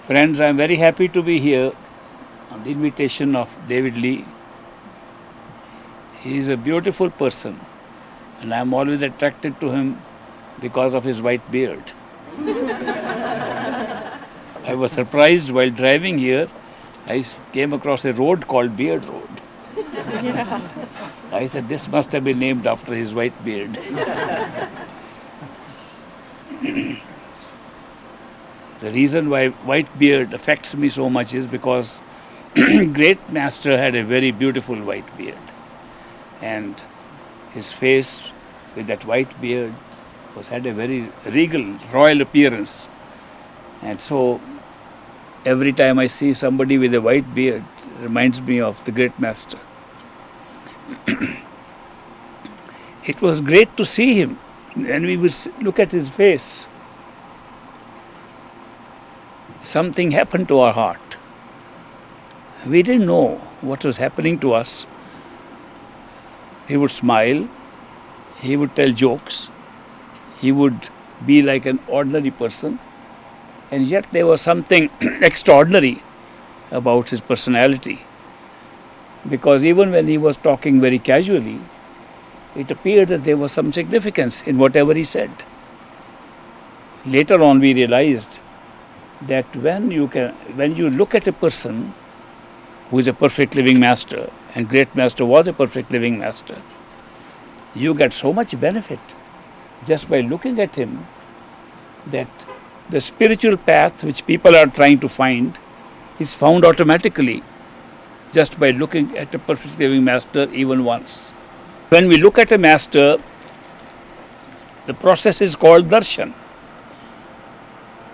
Friends, I am very happy to be here on the invitation of David Lee. He is a beautiful person and I am always attracted to him because of his white beard. I was surprised while driving here. I came across a road called Beard Road. I said, this must have been named after his white beard. The reason why white beard affects me so much is because great master had a very beautiful white beard. And his face with that white beard had a very regal, royal appearance. And so every time I see somebody with a white beard, it reminds me of the great master. It was great to see him. When we would look at his face, something happened to our heart. We didn't know what was happening to us. He would smile, he would tell jokes, he would be like an ordinary person, and yet there was something extraordinary about his personality. Because even when he was talking very casually, it appeared that there was some significance in whatever he said. Later on we realized that when you look at a person who is a perfect living master, and great master was a perfect living master, you get so much benefit just by looking at him, that the spiritual path which people are trying to find is found automatically just by looking at a perfect living master even once. When we look at a master, the process is called darshan.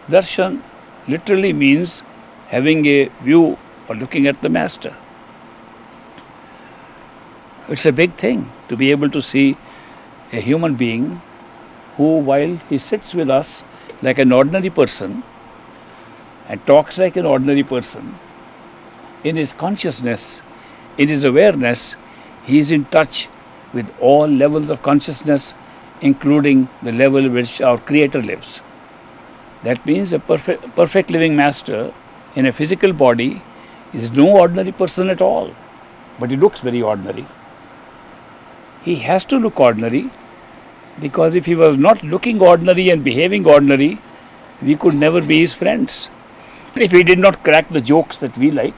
Darshan literally means having a view or looking at the master. It's a big thing to be able to see a human being who, while he sits with us like an ordinary person and talks like an ordinary person, in his consciousness, in his awareness, he is in touch with all levels of consciousness, including the level which our Creator lives. That means a perfect living master in a physical body is no ordinary person at all, but he looks very ordinary. He has to look ordinary, because if he was not looking ordinary and behaving ordinary, we could never be his friends. If he did not crack the jokes that we like,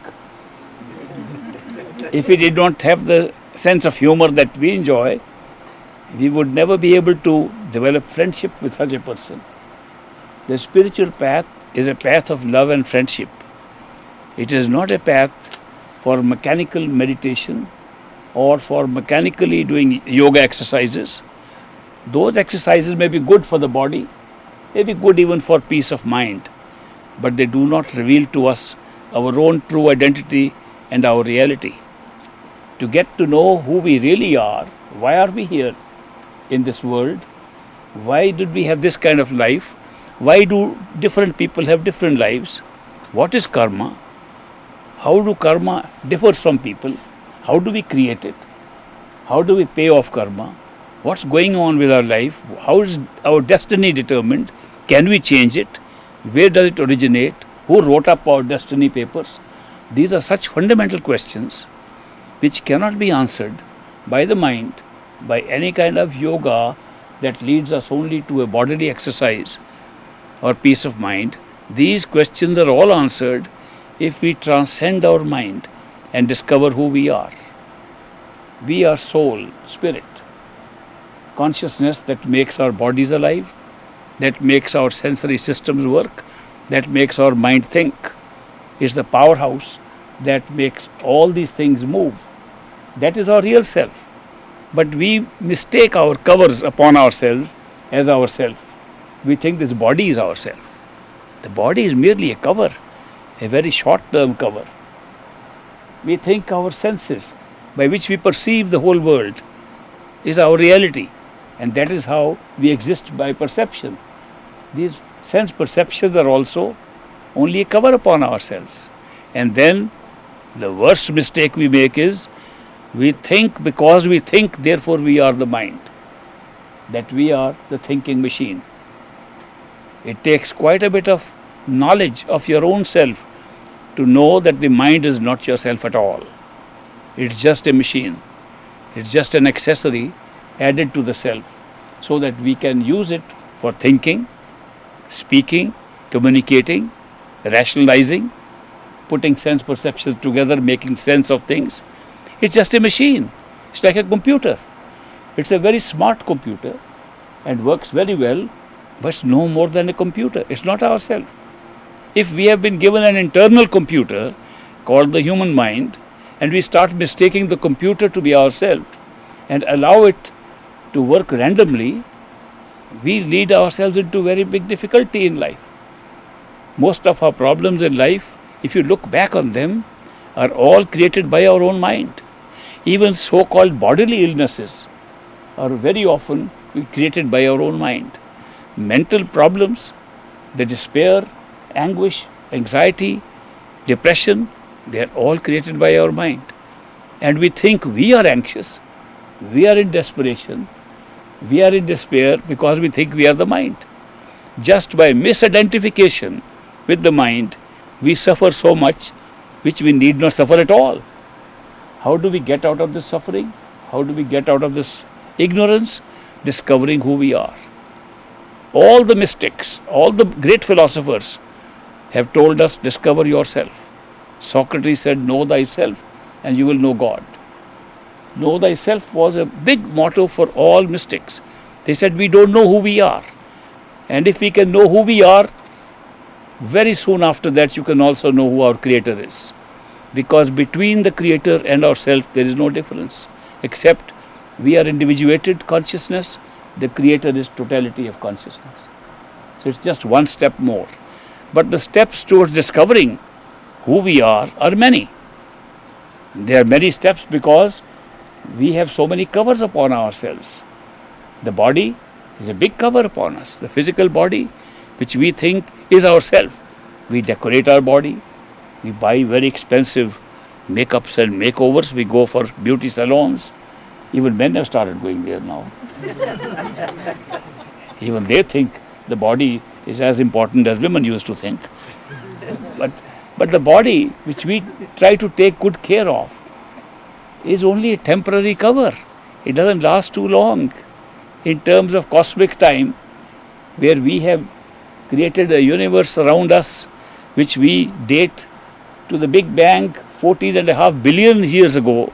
if he did not have the sense of humor that we enjoy, we would never be able to develop friendship with such a person. The spiritual path is a path of love and friendship. It is not a path for mechanical meditation or for mechanically doing yoga exercises. Those exercises may be good for the body, may be good even for peace of mind, but they do not reveal to us our own true identity and our reality. To get to know who we really are, why are we here in this world? Why did we have this kind of life? Why do different people have different lives? What is karma? How do karma differ from people? How do we create it? How do we pay off karma? What's going on with our life? How is our destiny determined? Can we change it? Where does it originate? Who wrote up our destiny papers? These are such fundamental questions which cannot be answered by the mind, by any kind of yoga that leads us only to a bodily exercise or peace of mind. These questions are all answered if we transcend our mind and discover who we are. We are soul, spirit, consciousness that makes our bodies alive, that makes our sensory systems work, that makes our mind think. It's the powerhouse that makes all these things move. That is our real self. But we mistake our covers upon ourselves as ourself. We think this body is ourself. The body is merely a cover, a very short-term cover. We think our senses, by which we perceive the whole world, is our reality. And that is how we exist by perception. These sense perceptions are also only a cover upon ourselves. And then the worst mistake we make is we think because we think, therefore we are the mind, that we are the thinking machine. It takes quite a bit of knowledge of your own self to know that the mind is not yourself at all. It's just a machine. It's just an accessory added to the self so that we can use it for thinking, speaking, communicating, rationalizing, putting sense perceptions together, making sense of things. It's just a machine. It's like a computer. It's a very smart computer and works very well, but it's no more than a computer. It's not ourself. If we have been given an internal computer called the human mind, and we start mistaking the computer to be ourselves and allow it to work randomly, we lead ourselves into very big difficulty in life. Most of our problems in life, if you look back on them, are all created by our own mind. Even so-called bodily illnesses are very often created by our own mind. Mental problems, the despair, anguish, anxiety, depression, they are all created by our mind. And we think we are anxious, we are in desperation, we are in despair because we think we are the mind. Just by misidentification with the mind, we suffer so much which we need not suffer at all. How do we get out of this suffering? How do we get out of this ignorance? Discovering who we are. All the mystics, all the great philosophers have told us, discover yourself. Socrates said, know thyself and you will know God. Know thyself was a big motto for all mystics. They said, we don't know who we are. And if we can know who we are, very soon after that you can also know who our Creator is. Because between the Creator and ourselves there is no difference, except we are individuated consciousness, the Creator is totality of consciousness. So it's just one step more. But the steps towards discovering who we are many. There are many steps because we have so many covers upon ourselves. The body is a big cover upon us. The physical body, which we think is ourself. We decorate our body. We buy very expensive makeups and makeovers. We go for beauty salons. Even men have started going there now. Even they think the body is as important as women used to think. But the body, which we try to take good care of, is only a temporary cover. It doesn't last too long. In terms of cosmic time, where we have created a universe around us, which we date to the Big Bang 14.5 billion years ago,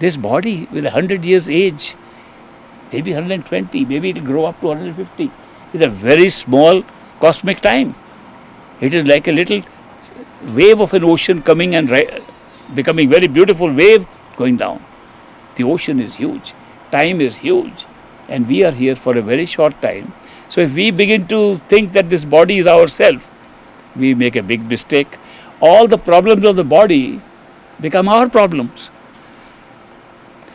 this body with 100 years age, maybe 120, maybe it will grow up to 150, is a very small cosmic time. It is like a little wave of an ocean coming and becoming very beautiful wave going down. The ocean is huge, time is huge, and we are here for a very short time. So if we begin to think that this body is ourself, we make a big mistake. All the problems of the body become our problems.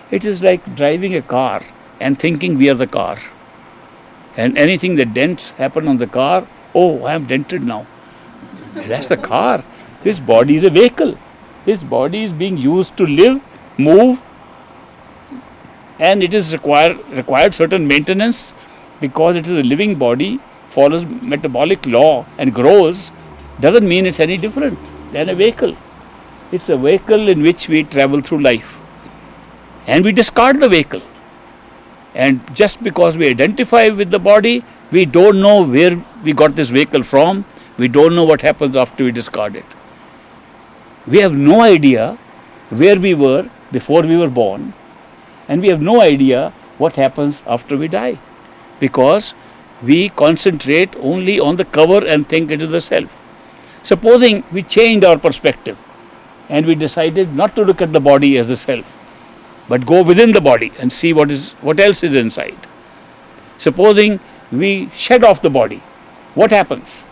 It is like driving a car and thinking we are the car. And anything that dents happen on the car, oh, I am dented now. That's the car. This body is a vehicle. This body is being used to live, move, and it is required certain maintenance because it is a living body, follows metabolic law and grows. Doesn't mean it's any different than a vehicle. It's a vehicle in which we travel through life. And we discard the vehicle. And just because we identify with the body, we don't know where we got this vehicle from. We don't know what happens after we discard it. We have no idea where we were before we were born, and we have no idea what happens after we die, because we concentrate only on the cover and think it is the self. Supposing we changed our perspective and we decided not to look at the body as the self, but go within the body and see what else is inside. Supposing we shed off the body, what happens?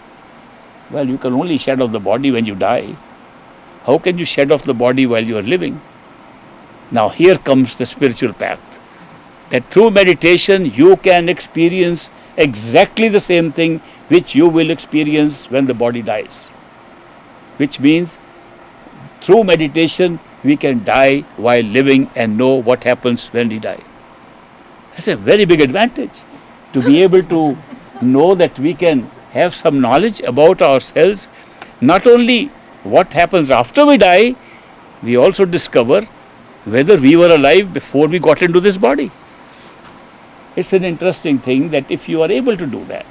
Well, you can only shed off the body when you die. How can you shed off the body while you are living? Now here comes the spiritual path. That through meditation you can experience exactly the same thing which you will experience when the body dies. Which means through meditation we can die while living and know what happens when we die. That's a very big advantage, to be able to know that we can have some knowledge about ourselves, not only what happens after we die, we also discover whether we were alive before we got into this body. It's an interesting thing that if you are able to do that,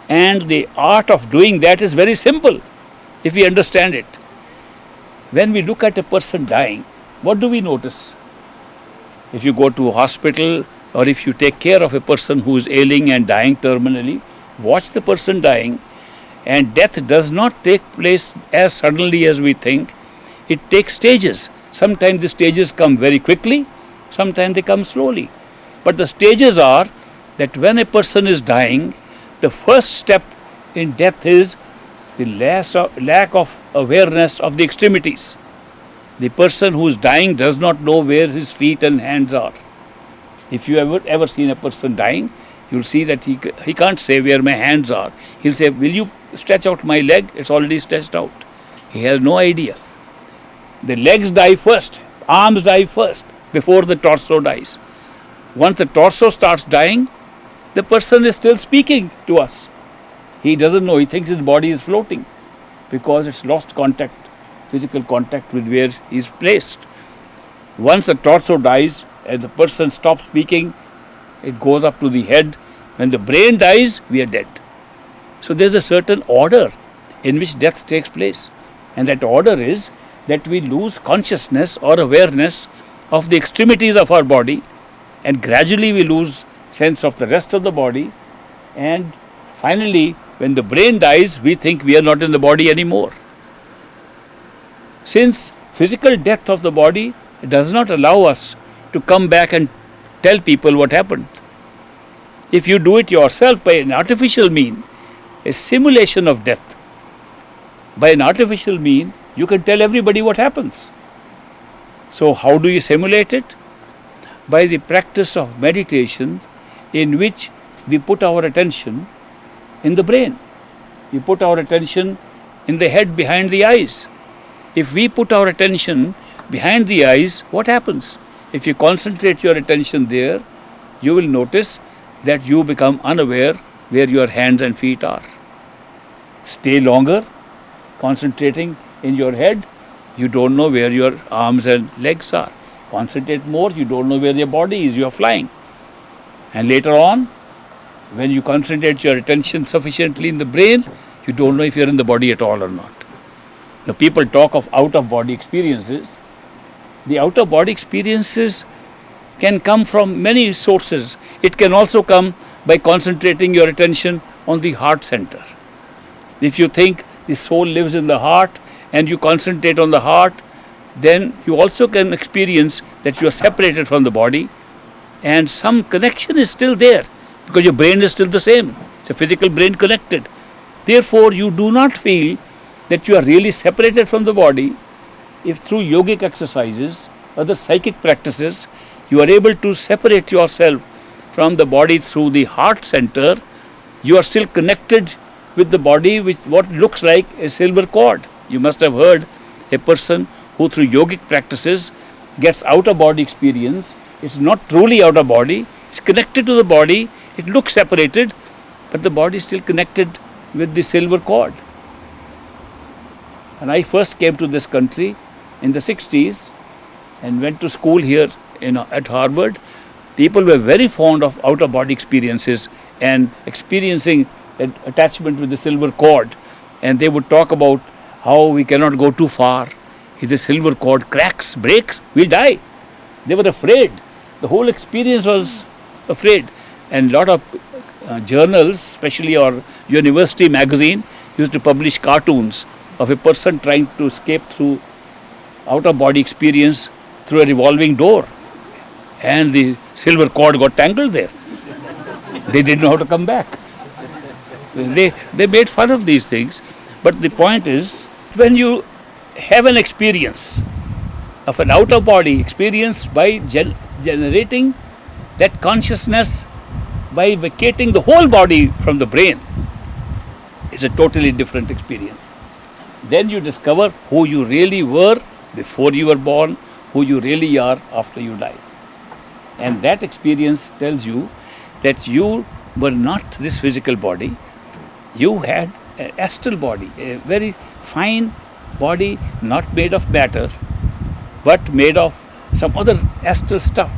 and the art of doing that is very simple if we understand it. When we look at a person dying, what do we notice? If you go to a hospital or if you take care of a person who is ailing and dying terminally, watch the person dying, and death does not take place as suddenly as we think. It takes stages. Sometimes the stages come very quickly, sometimes they come slowly. But the stages are that when a person is dying, the first step in death is the lack of awareness of the extremities. The person who is dying does not know where his feet and hands are. If you ever seen a person dying, you'll see that he can't say where my hands are. He'll say, will you stretch out my leg? It's already stretched out. He has no idea. The legs die first, arms die first, before the torso dies. Once the torso starts dying, the person is still speaking to us. He doesn't know, he thinks his body is floating because it's lost contact, physical contact with where he is placed. Once the torso dies and the person stops speaking, it goes up to the head. When the brain dies, we are dead. So there's a certain order in which death takes place. And that order is that we lose consciousness or awareness of the extremities of our body, and gradually we lose sense of the rest of the body, and finally when the brain dies, we think we are not in the body anymore. Since physical death of the body does not allow us to come back and tell people what happened. If you do it yourself by an artificial mean, a simulation of death, by an artificial mean, you can tell everybody what happens. So how do you simulate it? By the practice of meditation, in which we put our attention in the brain. We put our attention in the head behind the eyes. If we put our attention behind the eyes, what happens? If you concentrate your attention there, you will notice that you become unaware where your hands and feet are. Stay longer concentrating in your head, you don't know where your arms and legs are. Concentrate more, you don't know where your body is, you are flying. And later on, when you concentrate your attention sufficiently in the brain, you don't know if you are in the body at all or not. Now people talk of out-of-body experiences. The out-of-body experiences can come from many sources. It can also come by concentrating your attention on the heart center. If you think the soul lives in the heart and you concentrate on the heart, then you also can experience that you are separated from the body, and some connection is still there because your brain is still the same. It's a physical brain connected. Therefore, you do not feel that you are really separated from the body. If through yogic exercises, other psychic practices, you are able to separate yourself from the body through the heart center, you are still connected with the body with what looks like a silver cord. You must have heard a person who through yogic practices gets out-of-body experience. It's not truly out-of-body, it's connected to the body, it looks separated, but the body is still connected with the silver cord. When I first came to this country in the 60s and went to school here at Harvard, people were very fond of out-of-body experiences and experiencing that attachment with the silver cord. And they would talk about how we cannot go too far. If the silver cord cracks, breaks, we'll die. They were afraid. The whole experience was afraid. And a lot of journals, especially our university magazine, used to publish cartoons of a person trying to escape through out-of-body experience through a revolving door. And the silver cord got tangled there. They didn't know how to come back. They made fun of these things. But the point is, when you have an experience of an out-of-body experience by generating that consciousness, by vacating the whole body from the brain, it's a totally different experience. Then you discover who you really were before you were born, who you really are after you die. And that experience tells you that you were not this physical body, You had an astral body, a very fine body, not made of matter, but made of some other astral stuff.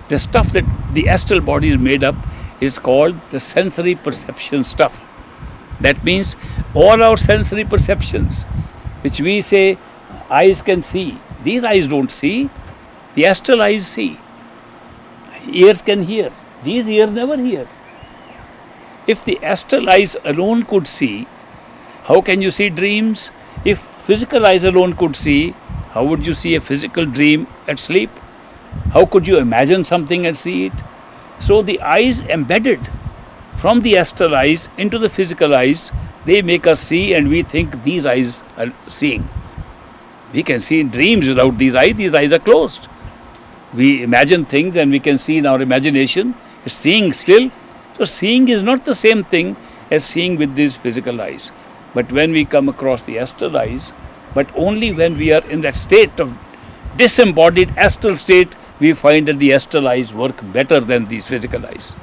The stuff that the astral body is made up is called the sensory perception stuff. That means all our sensory perceptions, which we say eyes can see, these eyes don't see, the astral eyes see. Ears can hear, these ears never hear. If the astral eyes alone could see, how can you see dreams? If physical eyes alone could see, how would you see a physical dream at sleep? How could you imagine something and see it? So the eyes embedded from the astral eyes into the physical eyes, they make us see, and we think these eyes are seeing. We can see in dreams without these eyes are closed. We imagine things and we can see in our imagination. It's seeing still. So seeing is not the same thing as seeing with these physical eyes. But when we come across the astral eyes, but only when we are in that state of disembodied astral state, we find that the astral eyes work better than these physical eyes.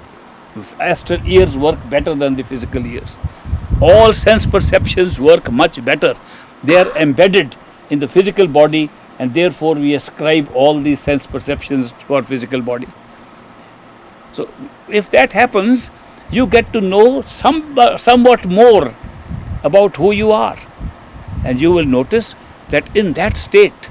Astral ears work better than the physical ears. All sense perceptions work much better. They are embedded in the physical body, and therefore we ascribe all these sense perceptions to our physical body. So if that happens, you get to know somewhat more about who you are. And you will notice that in that state,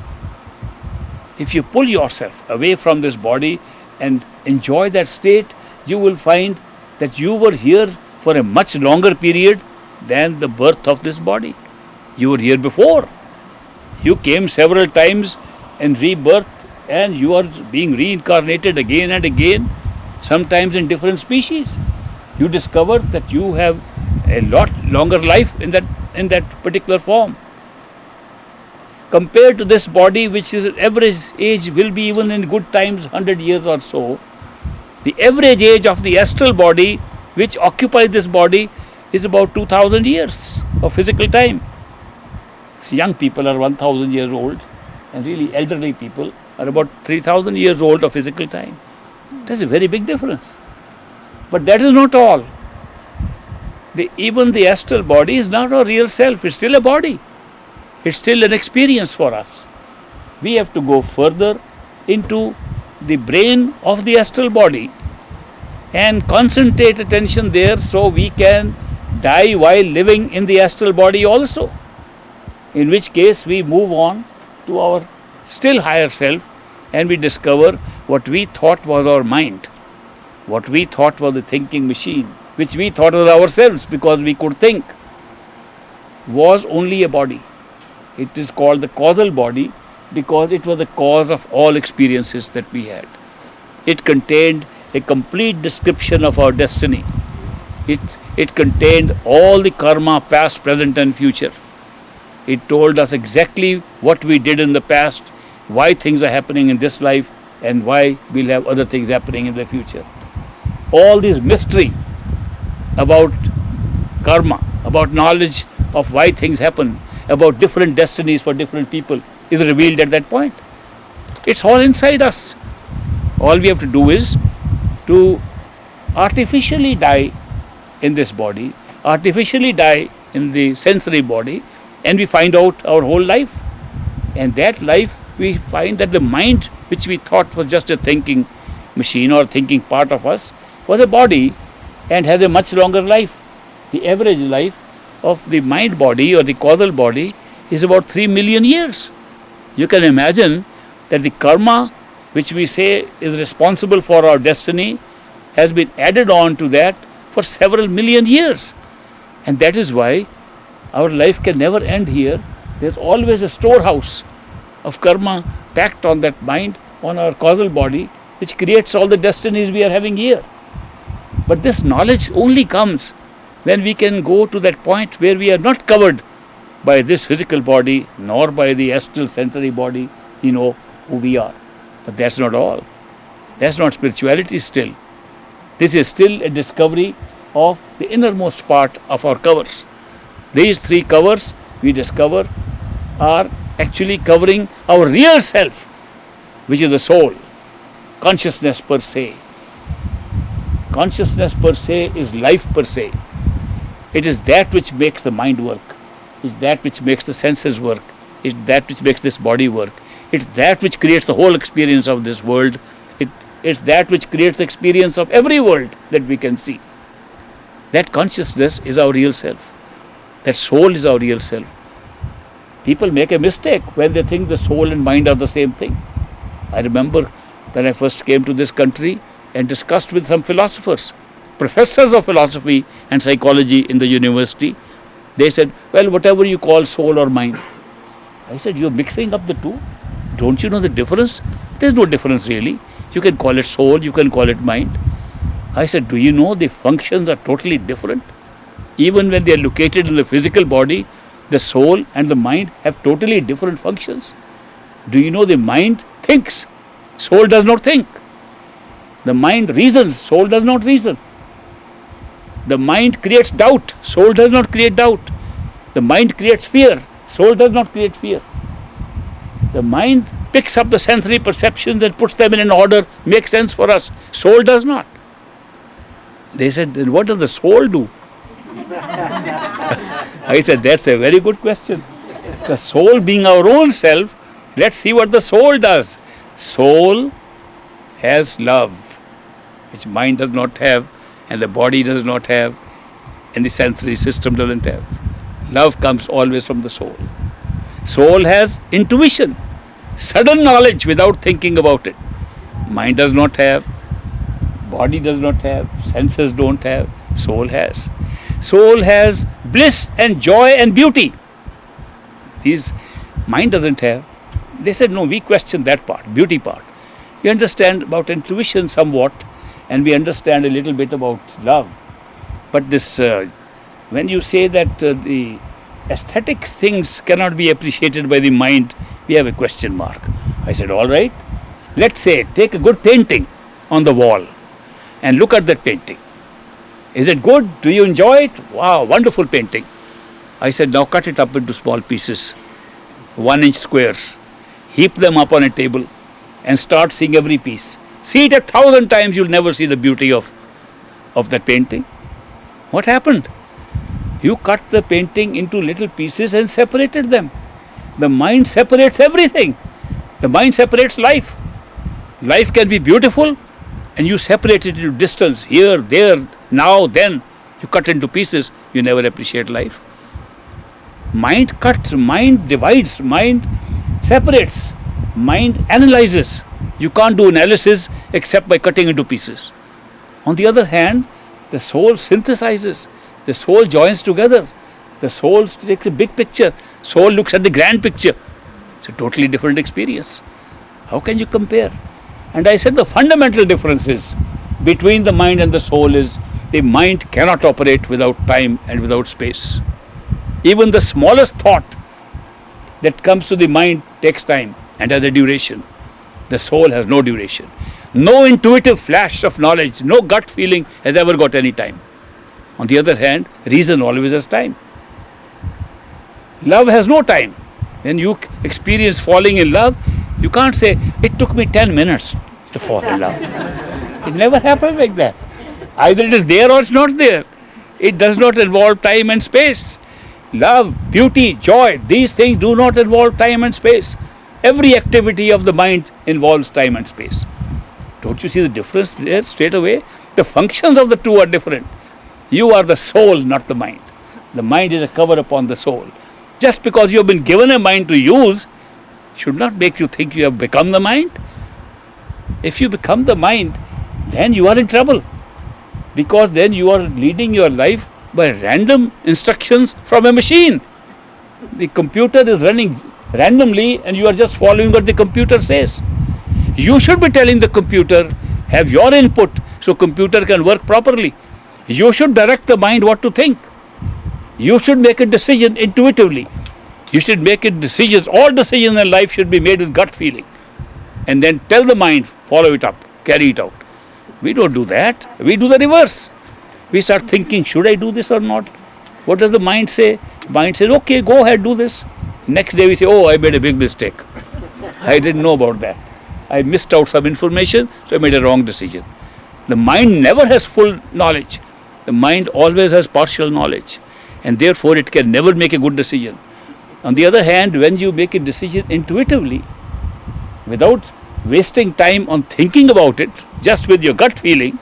if you pull yourself away from this body and enjoy that state, you will find that you were here for a much longer period than the birth of this body. You were here before. You came several times in rebirth, and you are being reincarnated again and again, sometimes in different species. You discover that you have a lot longer life in that particular form. Compared to this body, which is average age will be even in good times 100 years or so, the average age of the astral body, which occupies this body, is about 2000 years of physical time. So young people are 1000 years old, and really elderly people are about 3000 years old of physical time. That's a very big difference. But that is not all. Even the astral body is not our real self. It's still a body. It's still an experience for us. We have to go further into the brain of the astral body and concentrate attention there, so we can die while living in the astral body also. In which case we move on to our still higher self, and we discover what we thought was our mind, what we thought was the thinking machine, which we thought was ourselves because we could think, was only a body. It is called the causal body because it was the cause of all experiences that we had. It contained a complete description of our destiny. It contained all the karma, past, present and future. It told us exactly what we did in the past, why things are happening in this life, and why we'll have other things happening in the future. All this mystery about karma, about knowledge of why things happen, about different destinies for different people is revealed at that point. It's all inside us. All we have to do is to artificially die in this body, artificially die in the sensory body, and we find out our whole life. And that life, we find that the mind, which we thought was just a thinking machine or thinking part of us, was a body and has a much longer life. The average life of the mind body or the causal body is about 3 million years. You can imagine that the karma, which we say is responsible for our destiny, has been added on to that for several million years. And that is why our life can never end here. There's always a storehouse of karma packed on that mind, on our causal body, which creates all the destinies we are having here. But this knowledge only comes when we can go to that point where we are not covered by this physical body, nor by the astral sensory body, we know who we are. But that's not all. That's not spirituality still. This is still a discovery of the innermost part of our covers. These 3 covers we discover are actually covering our real self, which is the soul, consciousness per se. Consciousness per se is life per se. It is that which makes the mind work. It's that which makes the senses work. It's that which makes this body work. It's that which creates the whole experience of this world. It's that which creates the experience of every world that we can see. That consciousness is our real self. That soul is our real self. People make a mistake when they think the soul and mind are the same thing. I remember when I first came to this country and discussed with some philosophers, professors of philosophy and psychology in the university. They said, well, whatever you call soul or mind. I said, you're mixing up the two. Don't you know the difference? There's no difference really. You can call it soul, you can call it mind. I said, do you know the functions are totally different? Even when they are located in the physical body, the soul and the mind have totally different functions. Do you know the mind thinks? Soul does not think. The mind reasons, soul does not reason. The mind creates doubt, soul does not create doubt. The mind creates fear, soul does not create fear. The mind picks up the sensory perceptions and puts them in an order, makes sense for us. Soul does not. They said, then what does the soul do? I said, that's a very good question. The soul being our own self, let's see what the soul does. Soul has love, which mind does not have, and the body does not have, and the sensory system doesn't have. Love comes always from the soul. Soul has intuition, sudden knowledge without thinking about it. Mind does not have, body does not have, senses don't have, soul has. Soul has bliss and joy and beauty. These mind doesn't have. They said, no, we question that part, beauty part. We understand about intuition somewhat, and we understand a little bit about love. But this, when you say that the aesthetic things cannot be appreciated by the mind, we have a question mark. I said, all right, let's say, take a good painting on the wall and look at that painting. Is it good? Do you enjoy it? Wow, wonderful painting. I said, now cut it up into small pieces, 1-inch squares. Heap them up on a table and start seeing every piece. See it 1,000 times, you'll never see the beauty of that painting. What happened? You cut the painting into little pieces and separated them. The mind separates everything. The mind separates life. Life can be beautiful, and you separate it into distance, here, there, now, then. You cut into pieces, you never appreciate life. Mind cuts, mind divides, mind separates, mind analyzes. You can't do analysis except by cutting into pieces. On the other hand, the soul synthesizes. The soul joins together. The soul takes a big picture. Soul looks at the grand picture. It's a totally different experience. How can you compare? And I said the fundamental differences between the mind and the soul is the mind cannot operate without time and without space. Even the smallest thought that comes to the mind takes time and has a duration. The soul has no duration. No intuitive flash of knowledge, no gut feeling has ever got any time. On the other hand, reason always has time. Love has no time. When you experience falling in love, you can't say, it took me 10 minutes to fall in love. It never happens like that. Either it is there or it's not there. It does not involve time and space. Love, beauty, joy, these things do not involve time and space. Every activity of the mind involves time and space. Don't you see the difference there straight away? The functions of the two are different. You are the soul, not the mind. The mind is a cover upon the soul. Just because you have been given a mind to use should not make you think you have become the mind. If you become the mind, then you are in trouble. Because then you are leading your life by random instructions from a machine. The computer is running randomly and you are just following what the computer says. You should be telling the computer, have your input so computer can work properly. You should direct the mind what to think. You should make a decision intuitively. You should make it decisions. All decisions in life should be made with gut feeling. And then tell the mind, follow it up, carry it out. We don't do that. We do the reverse. We start thinking, should I do this or not? What does the mind say? Mind says, okay, go ahead, do this. Next day we say, oh, I made a big mistake. I didn't know about that. I missed out some information, so I made a wrong decision. The mind never has full knowledge. The mind always has partial knowledge. and therefore it can never make a good decision. On the other hand, when you make a decision intuitively, without wasting time on thinking about it, just with your gut feeling,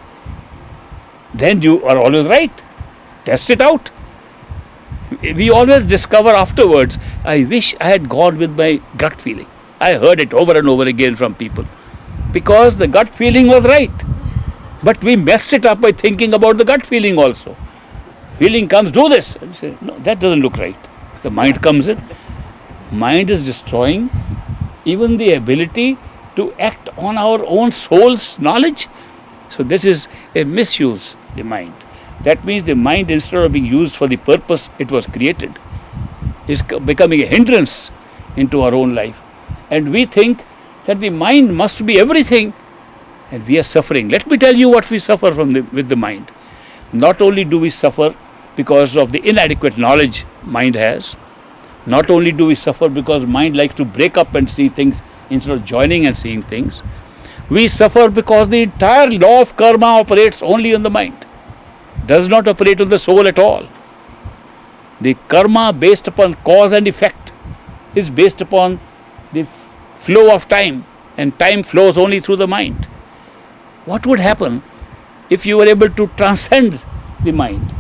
then you are always right. Test it out. We always discover afterwards, I wish I had gone with my gut feeling. I heard it over and over again from people. Because the gut feeling was right. But we messed it up by thinking about the gut feeling also. Feeling comes, do this. And say, no, that doesn't look right. The mind comes in. Mind is destroying even the ability to act on our own soul's knowledge. So this is a misuse, the mind. That means the mind, instead of being used for the purpose it was created, is becoming a hindrance into our own life. And we think that the mind must be everything, and we are suffering. Let me tell you what we suffer with the mind. Not only do we suffer because of the inadequate knowledge mind has, not only do we suffer because mind likes to break up and see things instead of joining and seeing things, we suffer because the entire law of karma operates only on the mind, does not operate on the soul at all. The karma based upon cause and effect is based upon the flow of time, and time flows only through the mind. What would happen if you were able to transcend the mind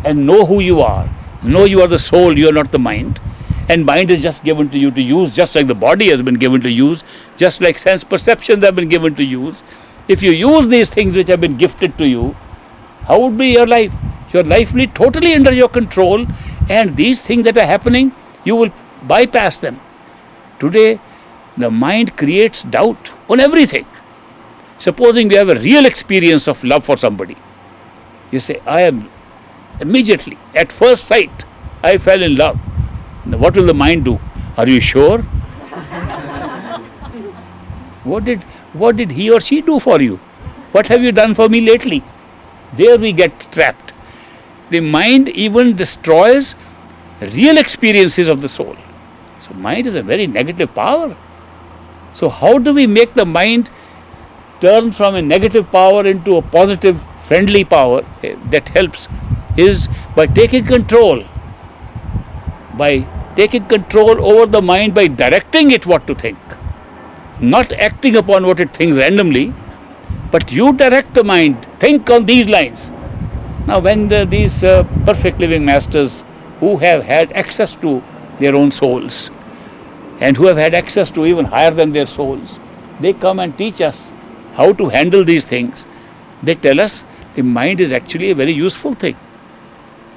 and know who you are, know you are the soul, you are not the mind, and mind is just given to you to use, just like the body has been given to use, just like sense perceptions have been given to use. If you use these things which have been gifted to you, how would be your life? Your life will be totally under your control, and these things that are happening, you will bypass them. Today, the mind creates doubt on everything. Supposing we have a real experience of love for somebody, you say, I am immediately, at first sight, I fell in love. Now, what will the mind do? Are you sure? What did he or she do for you? What have you done for me lately? There we get trapped. The mind even destroys real experiences of the soul. So mind is a very negative power. So how do we make the mind turn from a negative power into a positive, friendly power that helps? Is by taking control. By taking control over the mind, by directing it what to think. Not acting upon what it thinks randomly, but you direct the mind. Think on these lines. Now when these perfect living masters who have had access to their own souls and who have had access to even higher than their souls, they come and teach us how to handle these things. They tell us the mind is actually a very useful thing.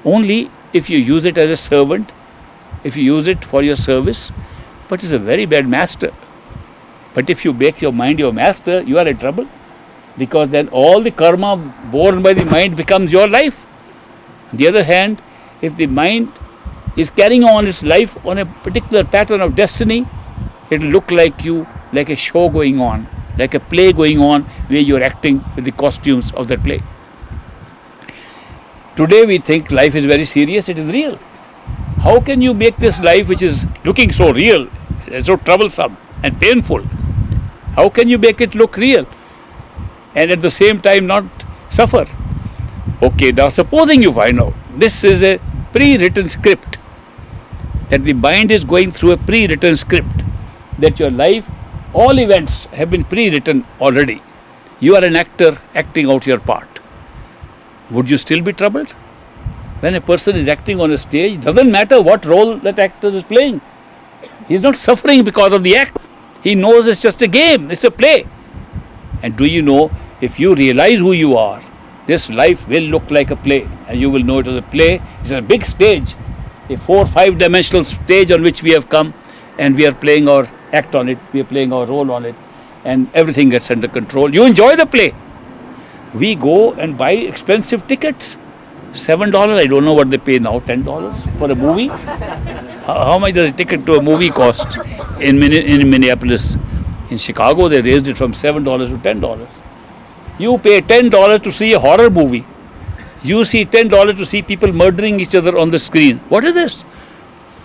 Only if you use it as a servant, if you use it for your service, but it's a very bad master. But if you make your mind your master, you are in trouble, because then all the karma borne by the mind becomes your life. On the other hand, if the mind is carrying on its life on a particular pattern of destiny, it will look like you, like a show going on, like a play going on where you are acting with the costumes of that play. Today we think life is very serious, it is real. How can you make this life, which is looking so real and so troublesome and painful, how can you make it look real and at the same time not suffer? Okay, now supposing you find out this is a pre-written script, that the mind is going through a pre-written script, that your life, all events have been pre-written already. You are an actor acting out your part. Would you still be troubled? When a person is acting on a stage, doesn't matter what role that actor is playing. He is not suffering because of the act. He knows it's just a game, it's a play. And do you know, if you realize who you are, this life will look like a play, and you will know it as a play. It's a big stage, a 4 or 5 dimensional stage on which we have come, and we are playing our act on it, we are playing our role on it, and everything gets under control. You enjoy the play. We go and buy expensive tickets. $7, I don't know what they pay now, $10 for a movie. How much does a ticket to a movie cost in Minneapolis? In Chicago, they raised it from $7 to $10. You pay $10 to see a horror movie. You see $10 to see people murdering each other on the screen. What is this?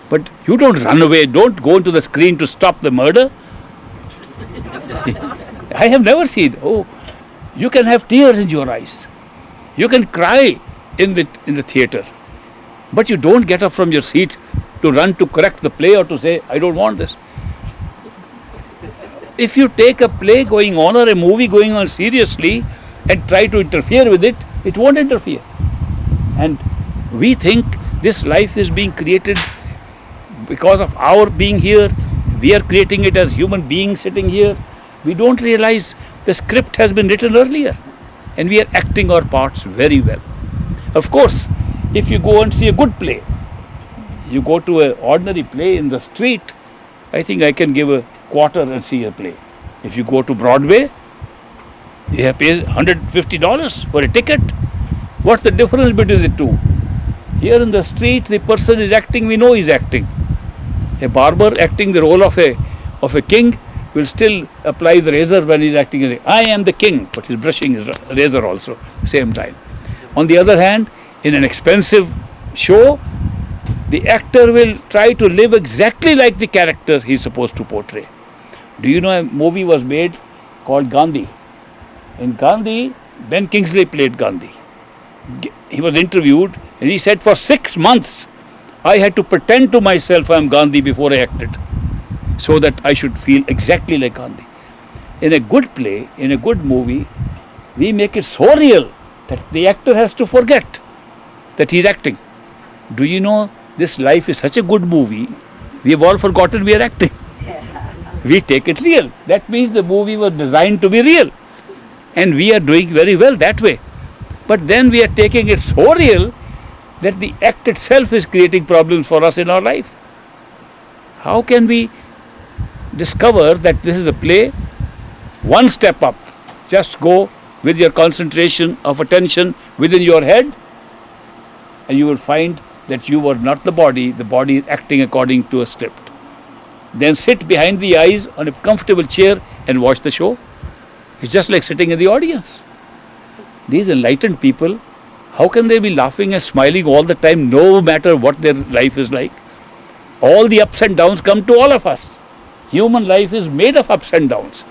But you don't run away, don't go into the screen to stop the murder. I have never seen, you can have tears in your eyes. You can cry in the theater. But you don't get up from your seat to run to correct the play or to say, I don't want this. If you take a play going on or a movie going on seriously and try to interfere with it, it won't interfere. And we think this life is being created because of our being here. We are creating it as human beings sitting here. We don't realize the script has been written earlier and we are acting our parts very well. Of course, if you go and see a good play, you go to an ordinary play in the street, I think I can give a quarter and see a play. If you go to Broadway, you have to pay $150 for a ticket. What's the difference between the two? Here in the street, the person is acting, we know he's acting. A barber acting the role of a king will still apply the razor when he's acting as I am the king, but he's brushing his razor also same time. On the other hand, in an expensive show, the actor will try to live exactly like the character he's supposed to portray. Do you know a movie was made called Gandhi? In Gandhi, Ben Kingsley played Gandhi. He was interviewed and he said for 6 months I had to pretend to myself I am Gandhi before I acted, so that I should feel exactly like Gandhi. In a good play, in a good movie, we make it so real that the actor has to forget that he's acting. Do you know this life is such a good movie, we have all forgotten we are acting. We take it real. That means the movie was designed to be real. And we are doing very well that way. But then we are taking it so real that the act itself is creating problems for us in our life. How can we discover that this is a play? One step up. Just go with your concentration of attention within your head and you will find that you are not the body is acting according to a script. Then sit behind the eyes on a comfortable chair and watch the show. It's just like sitting in the audience. These enlightened people, how can they be laughing and smiling all the time no matter what their life is like? All the ups and downs come to all of us. Human life is made of ups and downs.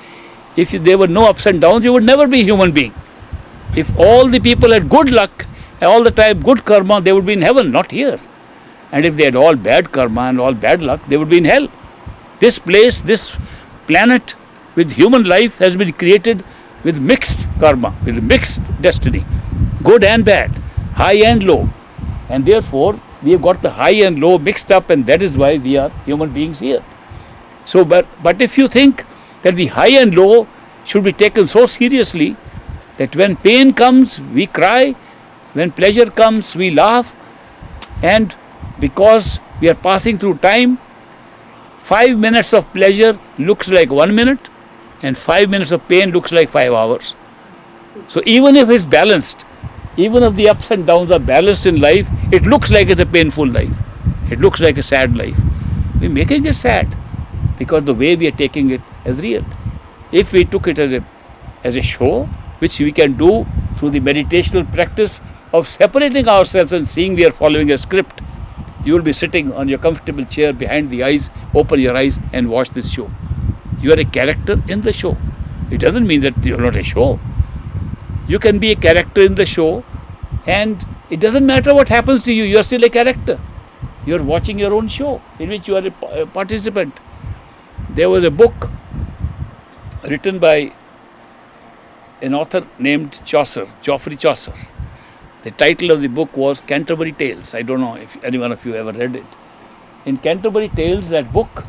If there were no ups and downs, you would never be a human being. If all the people had good luck, all the time good karma, they would be in heaven, not here. And if they had all bad karma and all bad luck, they would be in hell. This place, this planet with human life has been created with mixed karma, with mixed destiny, good and bad, high and low. And therefore, we have got the high and low mixed up, and that is why we are human beings here. So, but if you think that the high and low should be taken so seriously that when pain comes, we cry, when pleasure comes, we laugh, and because we are passing through time, 5 minutes of pleasure looks like 1 minute, and 5 minutes of pain looks like 5 hours. So even if it's balanced, even if the ups and downs are balanced in life, it looks like it's a painful life. It looks like a sad life. We're making it sad because the way we are taking it as real. If we took it as a show, which we can do through the meditational practice of separating ourselves and seeing we are following a script, you will be sitting on your comfortable chair behind the eyes, open your eyes and watch this show. You are a character in the show. It doesn't mean that you are not a show. You can be a character in the show and it doesn't matter what happens to you, you are still a character. You are watching your own show in which you are a participant. There was a book written by an author named Chaucer, Geoffrey Chaucer. The title of the book was Canterbury Tales. I don't know if any one of you ever read it. In Canterbury Tales, that book,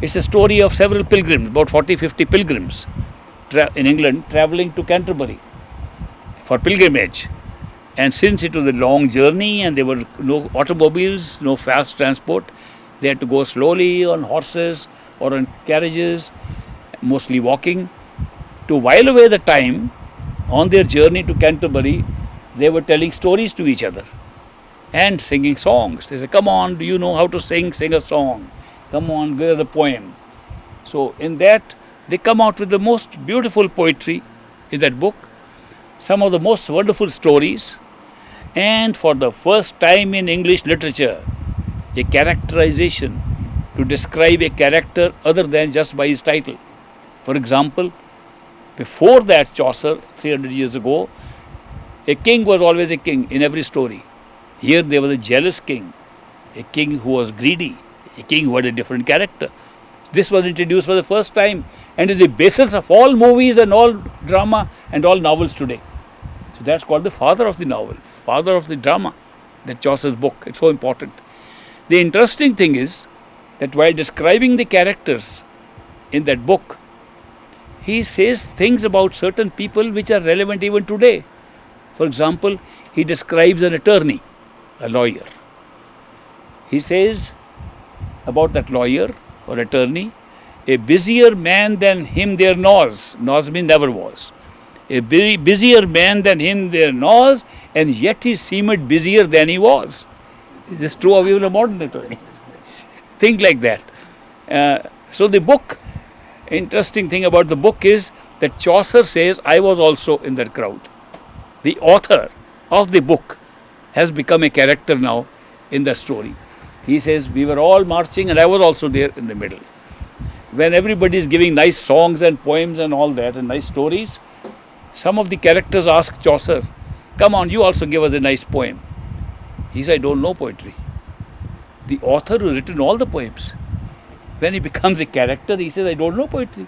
it's a story of several pilgrims, about 40-50 pilgrims in England traveling to Canterbury for pilgrimage. And since it was a long journey and there were no automobiles, no fast transport, they had to go slowly on horses or on carriages, mostly walking. To while away the time on their journey to Canterbury, they were telling stories to each other and singing songs. They said, come on, do you know how to sing? Sing a song. Come on, here's a poem. So in that, they come out with the most beautiful poetry in that book, some of the most wonderful stories, and for the first time in English literature, a characterization to describe a character other than just by his title. For example, before that Chaucer, 300 years ago, a king was always a king in every story. Here there was a jealous king, a king who was greedy, a king who had a different character. This was introduced for the first time and is the basis of all movies and all drama and all novels today. So that's called the father of the novel, father of the drama, that Chaucer's book. It's so important. The interesting thing is that while describing the characters in that book, he says things about certain people which are relevant even today. For example, he describes an attorney, a lawyer. He says about that lawyer or attorney, a busier man than him there was. Nos means never was. A busier man than him there was, and yet he seemed busier than he was. This is true of even a modern attorney. Think like that. So the book, interesting thing about the book is that Chaucer says, I was also in that crowd. The author of the book has become a character now in the story. He says, we were all marching and I was also there in the middle. When everybody is giving nice songs and poems and all that and nice stories, some of the characters ask Chaucer, come on, you also give us a nice poem. He said, I don't know poetry. The author who written all the poems, when he becomes a character, he says, I don't know poetry.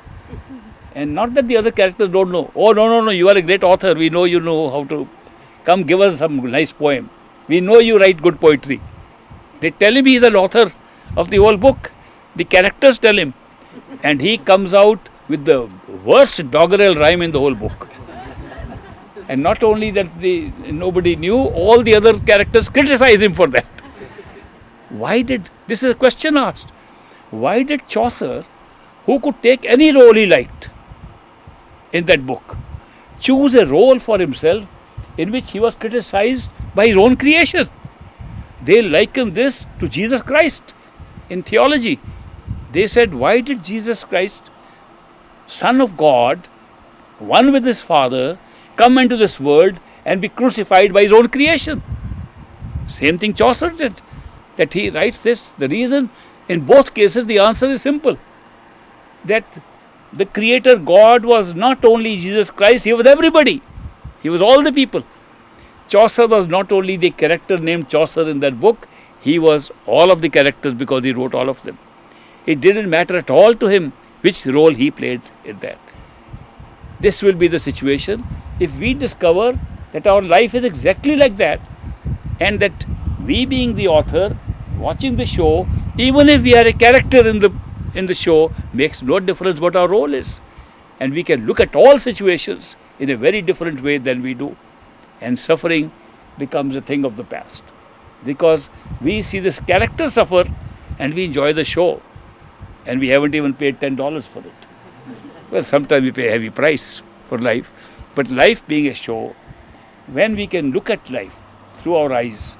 And not that the other characters don't know. Oh, no, you are a great author. We know you know how to. Come give us some nice poem. We know you write good poetry. They tell him he is an author of the whole book. The characters tell him. And he comes out with the worst doggerel rhyme in the whole book. And not only that nobody knew, all the other characters criticize him for that. This is a question asked. Why did Chaucer, who could take any role he liked in that book, choose a role for himself in which he was criticized by his own creation? They liken this to Jesus Christ in theology. They said, why did Jesus Christ, Son of God, one with his Father, come into this world and be crucified by his own creation? Same thing Chaucer did, that he writes this. The reason, in both cases, the answer is simple. That the Creator God was not only Jesus Christ, he was everybody. He was all the people. Chaucer was not only the character named Chaucer in that book, he was all of the characters because he wrote all of them. It didn't matter at all to him which role he played in that. This will be the situation if we discover that our life is exactly like that, and that we being the author, watching the show, even if we are a character in the show, makes no difference what our role is. And we can look at all situations in a very different way than we do. And suffering becomes a thing of the past. Because we see this character suffer and we enjoy the show. And we haven't even paid $10 for it. Well, sometimes we pay a heavy price for life. But life being a show, when we can look at life through our eyes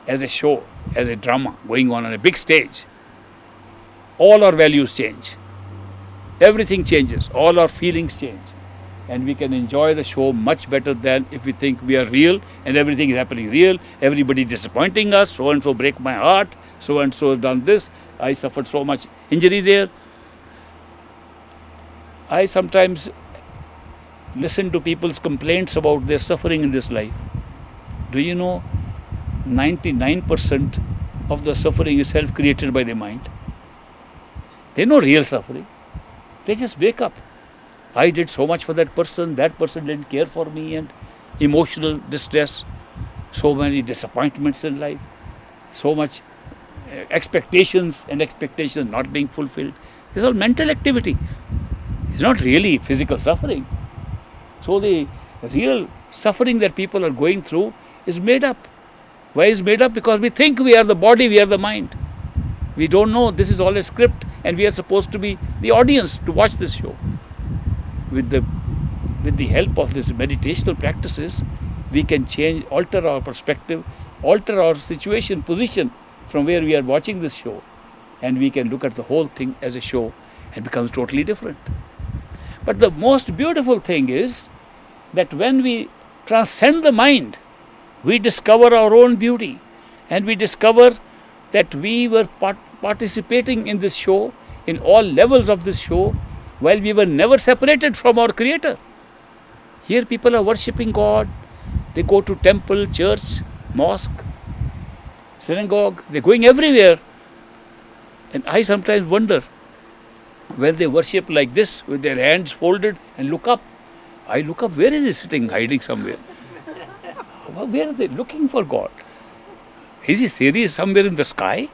as a show, as a drama going on a big stage, all our values change. Everything changes. All our feelings change. And we can enjoy the show much better than if we think we are real and everything is happening real. Everybody disappointing us. So and so break my heart. So and so has done this. I suffered so much injury there. I sometimes listen to people's complaints about their suffering in this life. Do you know 99% of the suffering is self-created by the mind? There's no real suffering. They just wake up. I did so much for that person didn't care for me, and emotional distress, so many disappointments in life, so much expectations and expectations not being fulfilled. It's all mental activity. It's not really physical suffering. So the real suffering that people are going through is made up. Why is made up? Because we think we are the body, we are the mind. We don't know this is all a script and we are supposed to be the audience to watch this show. With the help of these meditational practices, we can alter our perspective, alter our situation, position from where we are watching this show, and we can look at the whole thing as a show and becomes totally different. But the most beautiful thing is that when we transcend the mind, we discover our own beauty, and we discover that we were participating in this show, in all levels of this show, while we were never separated from our Creator. Here people are worshipping God. They go to temple, church, mosque, synagogue, they're going everywhere. And I sometimes wonder, when they worship like this, with their hands folded and look up, I look up, where is he sitting, hiding somewhere? Where are they looking for God? Is he serious somewhere in the sky?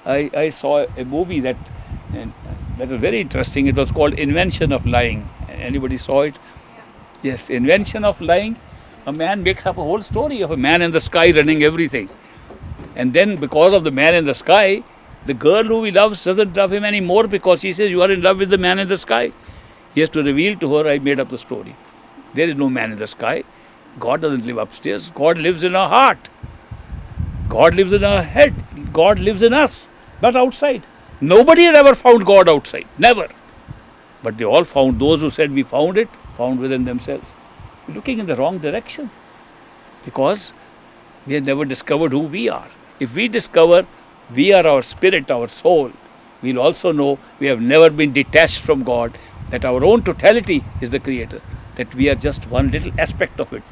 I saw a movie that was very interesting. It was called Invention of Lying. Anybody saw it? Yes, Invention of Lying. A man makes up a whole story of a man in the sky running everything. And then because of the man in the sky, the girl who he loves doesn't love him anymore because he says, you are in love with the man in the sky. He has to reveal to her, I made up the story. There is no man in the sky. God doesn't live upstairs. God lives in our heart. God lives in our head. God lives in us, not outside. Nobody has ever found God outside. Never. But they all found, those who said we found it, found within themselves. We're looking in the wrong direction because we have never discovered who we are. If we discover we are our spirit, our soul, we'll also know we have never been detached from God, that our own totality is the creator, that we are just one little aspect of it,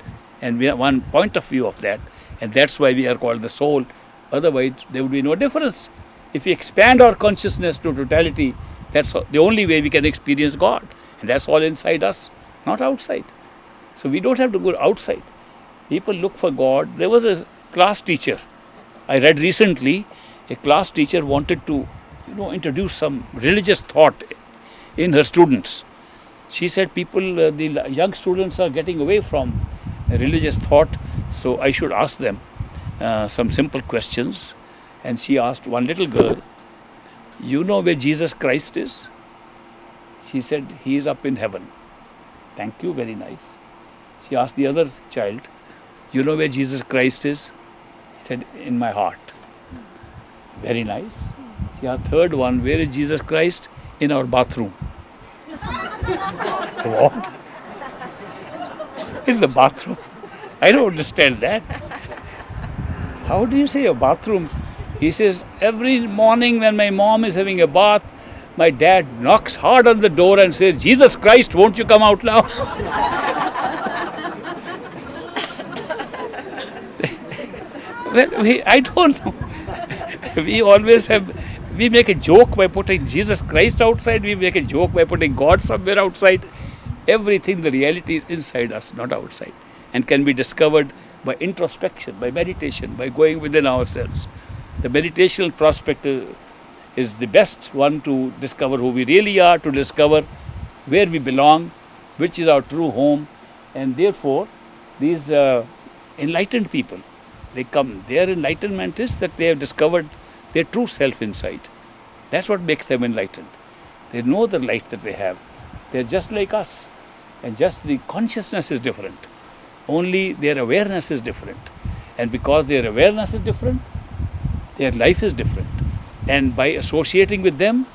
and we are one point of view of that, and that's why we are called the soul. Otherwise, there would be no difference. If we expand our consciousness to totality, that's the only way we can experience God, and that's all inside us, not outside. So we don't have to go outside. People look for God. There was a class teacher, I read recently, a class teacher wanted to, introduce some religious thought in her students. She said the young students are getting away from religious thought, so I should ask them some simple questions. And she asked one little girl, you know where Jesus Christ is? She said, he is up in heaven. Thank you, very nice. She asked the other child, you know where Jesus Christ is? He said, in my heart. Very nice. She asked third one, where is Jesus Christ? In our bathroom. What? In the bathroom? I don't understand that. How do you say a bathroom? He says, every morning when my mom is having a bath, my dad knocks hard on the door and says, Jesus Christ, won't you come out now? Well, I don't know. We make a joke by putting Jesus Christ outside, we make a joke by putting God somewhere outside. Everything, the reality is inside us, not outside, and can be discovered by introspection, by meditation, by going within ourselves. The meditational prospect is the best one to discover who we really are, to discover where we belong, which is our true home. And therefore, these enlightened people, their enlightenment is that they have discovered their true self inside. That's what makes them enlightened. They know the light that they have. They're just like us. And just the consciousness is different. Only their awareness is different. And because their awareness is different, their life is different. And by associating with them,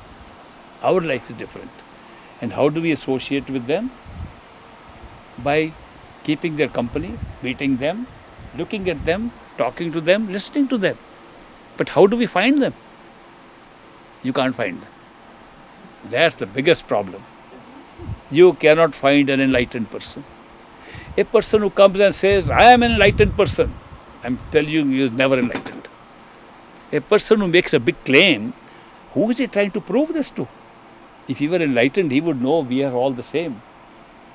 our life is different. And how do we associate with them? By keeping their company, meeting them, looking at them, talking to them, listening to them. But how do we find them? You can't find them. That's the biggest problem. You cannot find an enlightened person. A person who comes and says, I am an enlightened person, I'm telling you, he is never enlightened. A person who makes a big claim, who is he trying to prove this to? If he were enlightened, he would know we are all the same,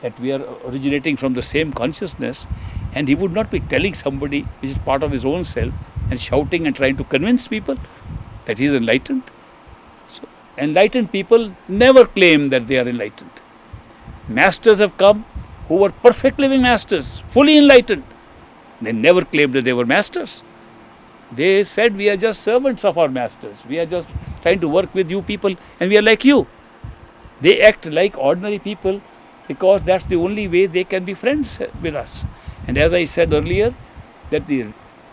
that we are originating from the same consciousness, and he would not be telling somebody which is part of his own self and shouting and trying to convince people that he is enlightened. So, enlightened people never claim that they are enlightened. Masters have come who were perfect living masters, fully enlightened. They never claimed that they were masters. They said, we are just servants of our masters. We are just trying to work with you people, and we are like you. They act like ordinary people because that's the only way they can be friends with us. And as I said earlier, that the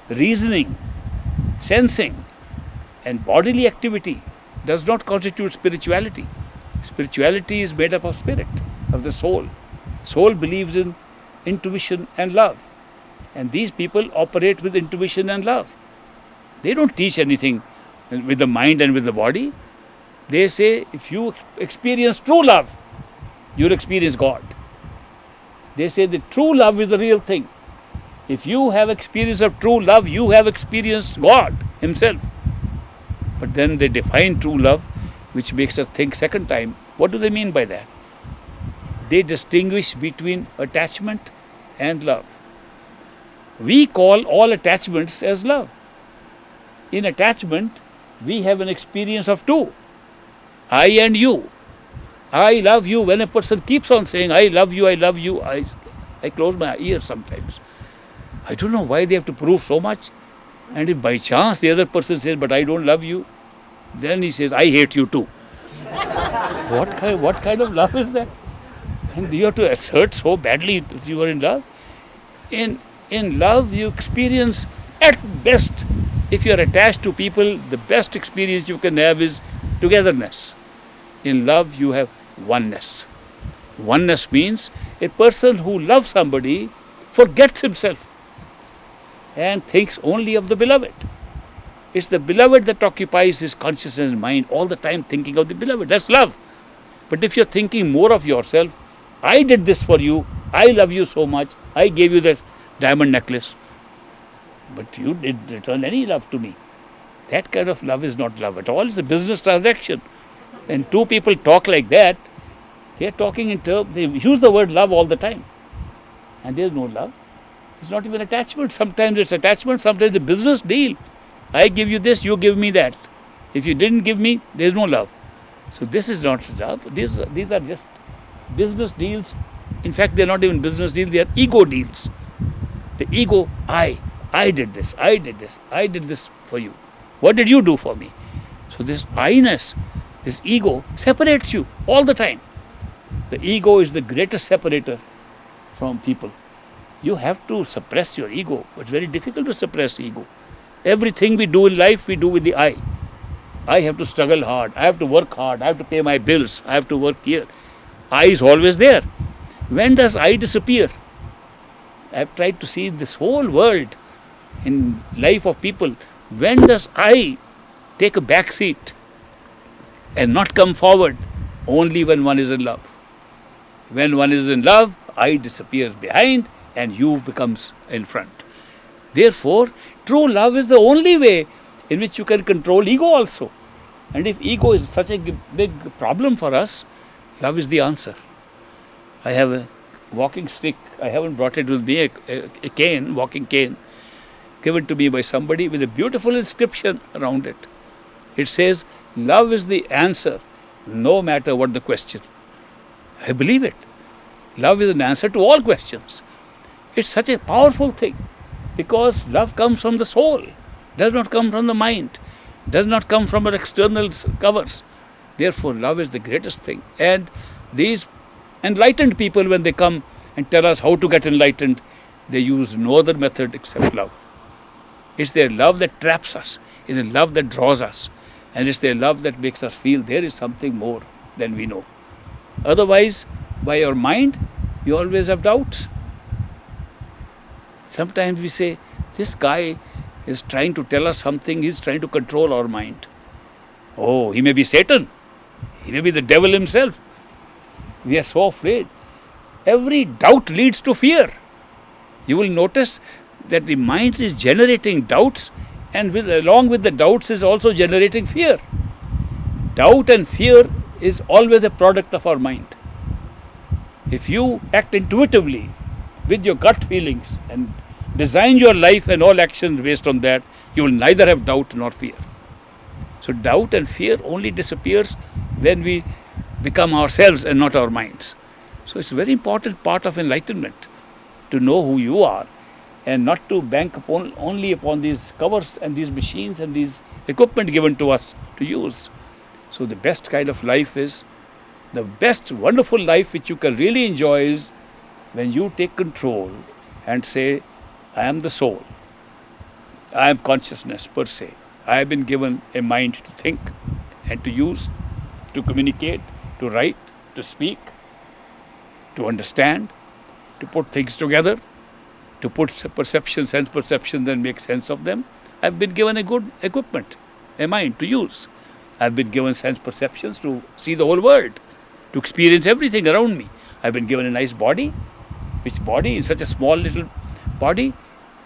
reasoning, sensing, and bodily activity does not constitute spirituality. Spirituality is made up of spirit, of the soul. Soul believes in intuition and love. And these people operate with intuition and love. They don't teach anything with the mind and with the body. They say, if you experience true love, you'll experience God. They say the true love is the real thing. If you have experience of true love, you have experienced God Himself. But then they define true love, which makes us think second time. What do they mean by that? They distinguish between attachment and love. We call all attachments as love. In attachment, we have an experience of two. I and you. I love you. When a person keeps on saying, I love you, I close my ears sometimes. I don't know why they have to prove so much. And if by chance the other person says, but I don't love you, then he says, I hate you too. What kind of love is that? And you have to assert so badly that you are in love. In love, you experience at best, if you are attached to people, the best experience you can have is togetherness. In love, you have oneness. Oneness means a person who loves somebody forgets himself and thinks only of the beloved. It's the beloved that occupies his consciousness and mind all the time, thinking of the beloved. That's love. But if you're thinking more of yourself, I did this for you, I love you so much, I gave you that diamond necklace, but you didn't return any love to me. That kind of love is not love at all. It's a business transaction. When two people talk like that, they are talking in terms, they use the word love all the time. And there is no love. It's not even attachment. Sometimes it's attachment, sometimes it's a business deal. I give you this, you give me that. If you didn't give me, there is no love. So this is not love. These are just business deals. In fact, they are not even business deals, they are ego deals. The ego, I did this, I did this for you. What did you do for me? So this I-ness, this ego separates you all the time. The ego is the greatest separator from people. You have to suppress your ego. It's very difficult to suppress ego. Everything we do in life, we do with the I. I have to struggle hard, I have to work hard, I have to pay my bills, I have to work here. I is always there. When does I disappear? I have tried to see this whole world in life of people. When does I take a back seat and not come forward? Only when one is in love. When one is in love, I disappears behind and you becomes in front. Therefore, true love is the only way in which you can control ego also. And if ego is such a big problem for us, love is the answer. I have a walking stick. I haven't brought it with me, a cane, walking cane, given to me by somebody with a beautiful inscription around it. It says, love is the answer, no matter what the question. I believe it. Love is an answer to all questions. It's such a powerful thing because love comes from the soul, does not come from the mind, does not come from our external covers. Therefore, love is the greatest thing. And these enlightened people, when they come and tell us how to get enlightened, they use no other method except love. It's their love that traps us, it's their love that draws us, and it's their love that makes us feel there is something more than we know. Otherwise, by our mind, you always have doubts. Sometimes we say, this guy is trying to tell us something, he's trying to control our mind. Oh, he may be Satan, he may be the devil himself. We are so afraid. Every doubt leads to fear. You will notice that the mind is generating doubts, and along with the doubts is also generating fear. Doubt and fear is always a product of our mind. If you act intuitively with your gut feelings and design your life and all actions based on that, you will neither have doubt nor fear. So doubt and fear only disappears when we become ourselves and not our minds. So it's a very important part of enlightenment to know who you are and not to bank only upon these covers and these machines and these equipment given to us to use. So the best kind of life is, the best wonderful life which you can really enjoy is when you take control and say, I am the soul, I am consciousness per se. I have been given a mind to think and to use, to communicate, to write, to speak, to understand, to put things together, to put perception, sense perceptions and make sense of them. I've been given a good equipment, a mind to use. I've been given sense perceptions to see the whole world, to experience everything around me. I've been given a nice body, which body, in such a small little body,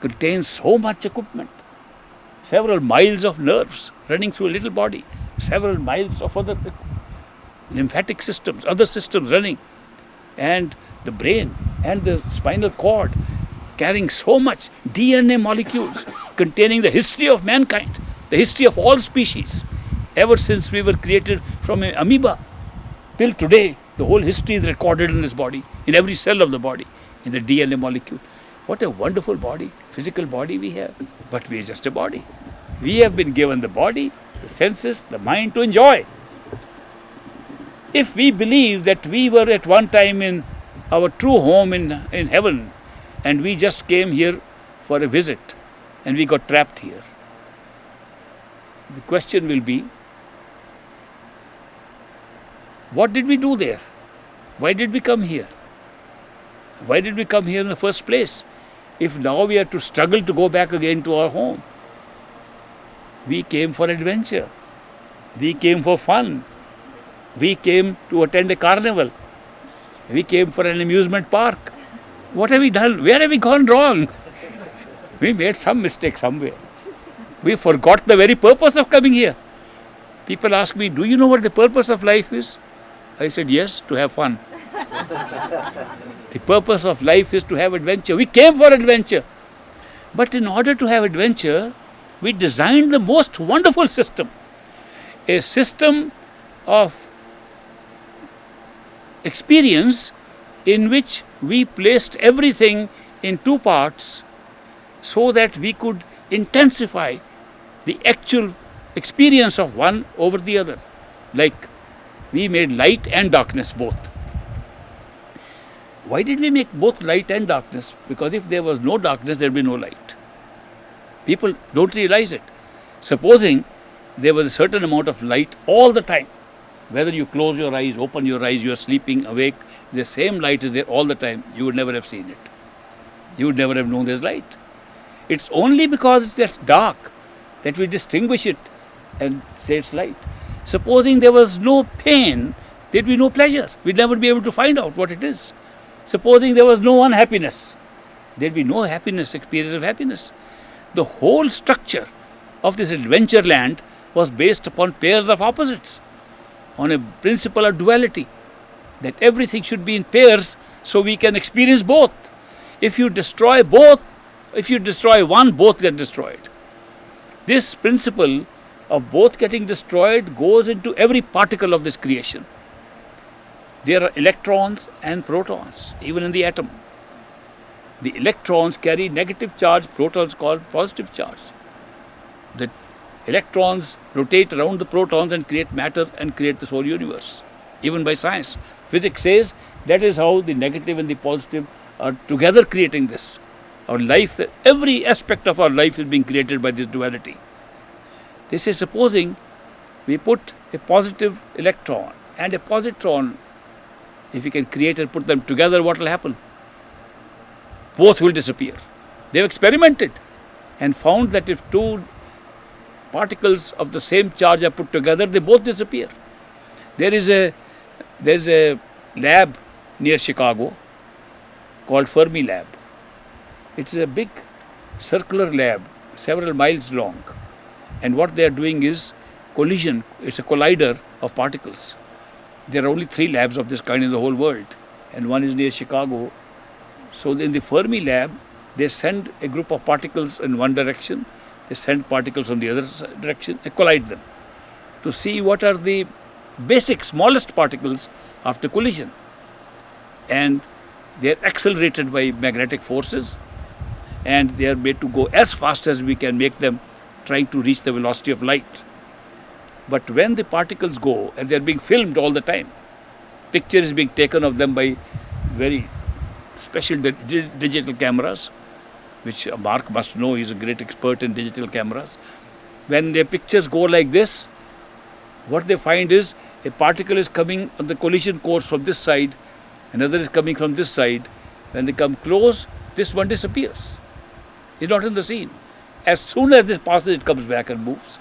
contains so much equipment. Several miles of nerves running through a little body, several miles of other lymphatic systems, other systems running, and the brain and the spinal cord carrying so much DNA molecules containing the history of mankind, the history of all species, ever since we were created from an amoeba till today. The whole history is recorded in this body, in every cell of the body, in the DNA molecule. What a wonderful body, physical body we have. But we are just a body. We have been given the body, the senses, the mind to enjoy. If we believe that we were at one time in our true home in heaven, and we just came here for a visit, and we got trapped here, the question will be, what did we do there? Why did we come here? Why did we come here in the first place? If now we are to struggle to go back again to our home. We came for adventure. We came for fun. We came to attend a carnival. We came for an amusement park. What have we done? Where have we gone wrong? We made some mistake somewhere. We forgot the very purpose of coming here. People ask me, do you know what the purpose of life is? I said, yes, to have fun. The purpose of life is to have adventure. We came for adventure. But in order to have adventure, we designed the most wonderful system. A system of experience in which we placed everything in two parts so that we could intensify the actual experience of one over the other. Like we made light and darkness both. Why did we make both light and darkness? Because if there was no darkness, there would be no light. People don't realize it. Supposing there was a certain amount of light all the time, whether you close your eyes, open your eyes, you are sleeping, awake, the same light is there all the time, you would never have seen it. You would never have known there's light. It's only because it's dark that we distinguish it and say it's light. Supposing there was no pain, there'd be no pleasure. We'd never be able to find out what it is. Supposing there was no unhappiness, there'd be no happiness, experience of happiness. The whole structure of this adventure land was based upon pairs of opposites, on a principle of duality, that everything should be in pairs so we can experience both. If you destroy both, if you destroy one, both get destroyed. This principle of both getting destroyed goes into every particle of this creation. There are electrons and protons, even in the atom. The electrons carry negative charge, protons called positive charge. The electrons rotate around the protons and create matter and create this whole universe, even by science. Physics says that is how the negative and the positive are together creating this. Our life, every aspect of our life is being created by this duality. They say, supposing we put a positive electron and a positron, if we can create and put them together, what will happen? Both will disappear. They've experimented and found that if two particles of the same charge are put together, they both disappear. There's a lab near Chicago called Fermi Lab. It's a big circular lab, several miles long. And what they are doing is collision. It's a collider of particles. There are only 3 labs of this kind in the whole world, and one is near Chicago. So in the Fermi Lab, they send a group of particles in one direction, they send particles from the other direction, and collide them to see what are the basic, smallest particles after collision. And they are accelerated by magnetic forces, and they are made to go as fast as we can make them, trying to reach the velocity of light. But when the particles go, and they are being filmed all the time, picture is being taken of them by very special digital cameras, which Mark must know, he's a great expert in digital cameras. When their pictures go like this, what they find is a particle is coming on the collision course from this side, another is coming from this side. When they come close, this one disappears. It's not in the scene. As soon as this passes, it comes back and moves.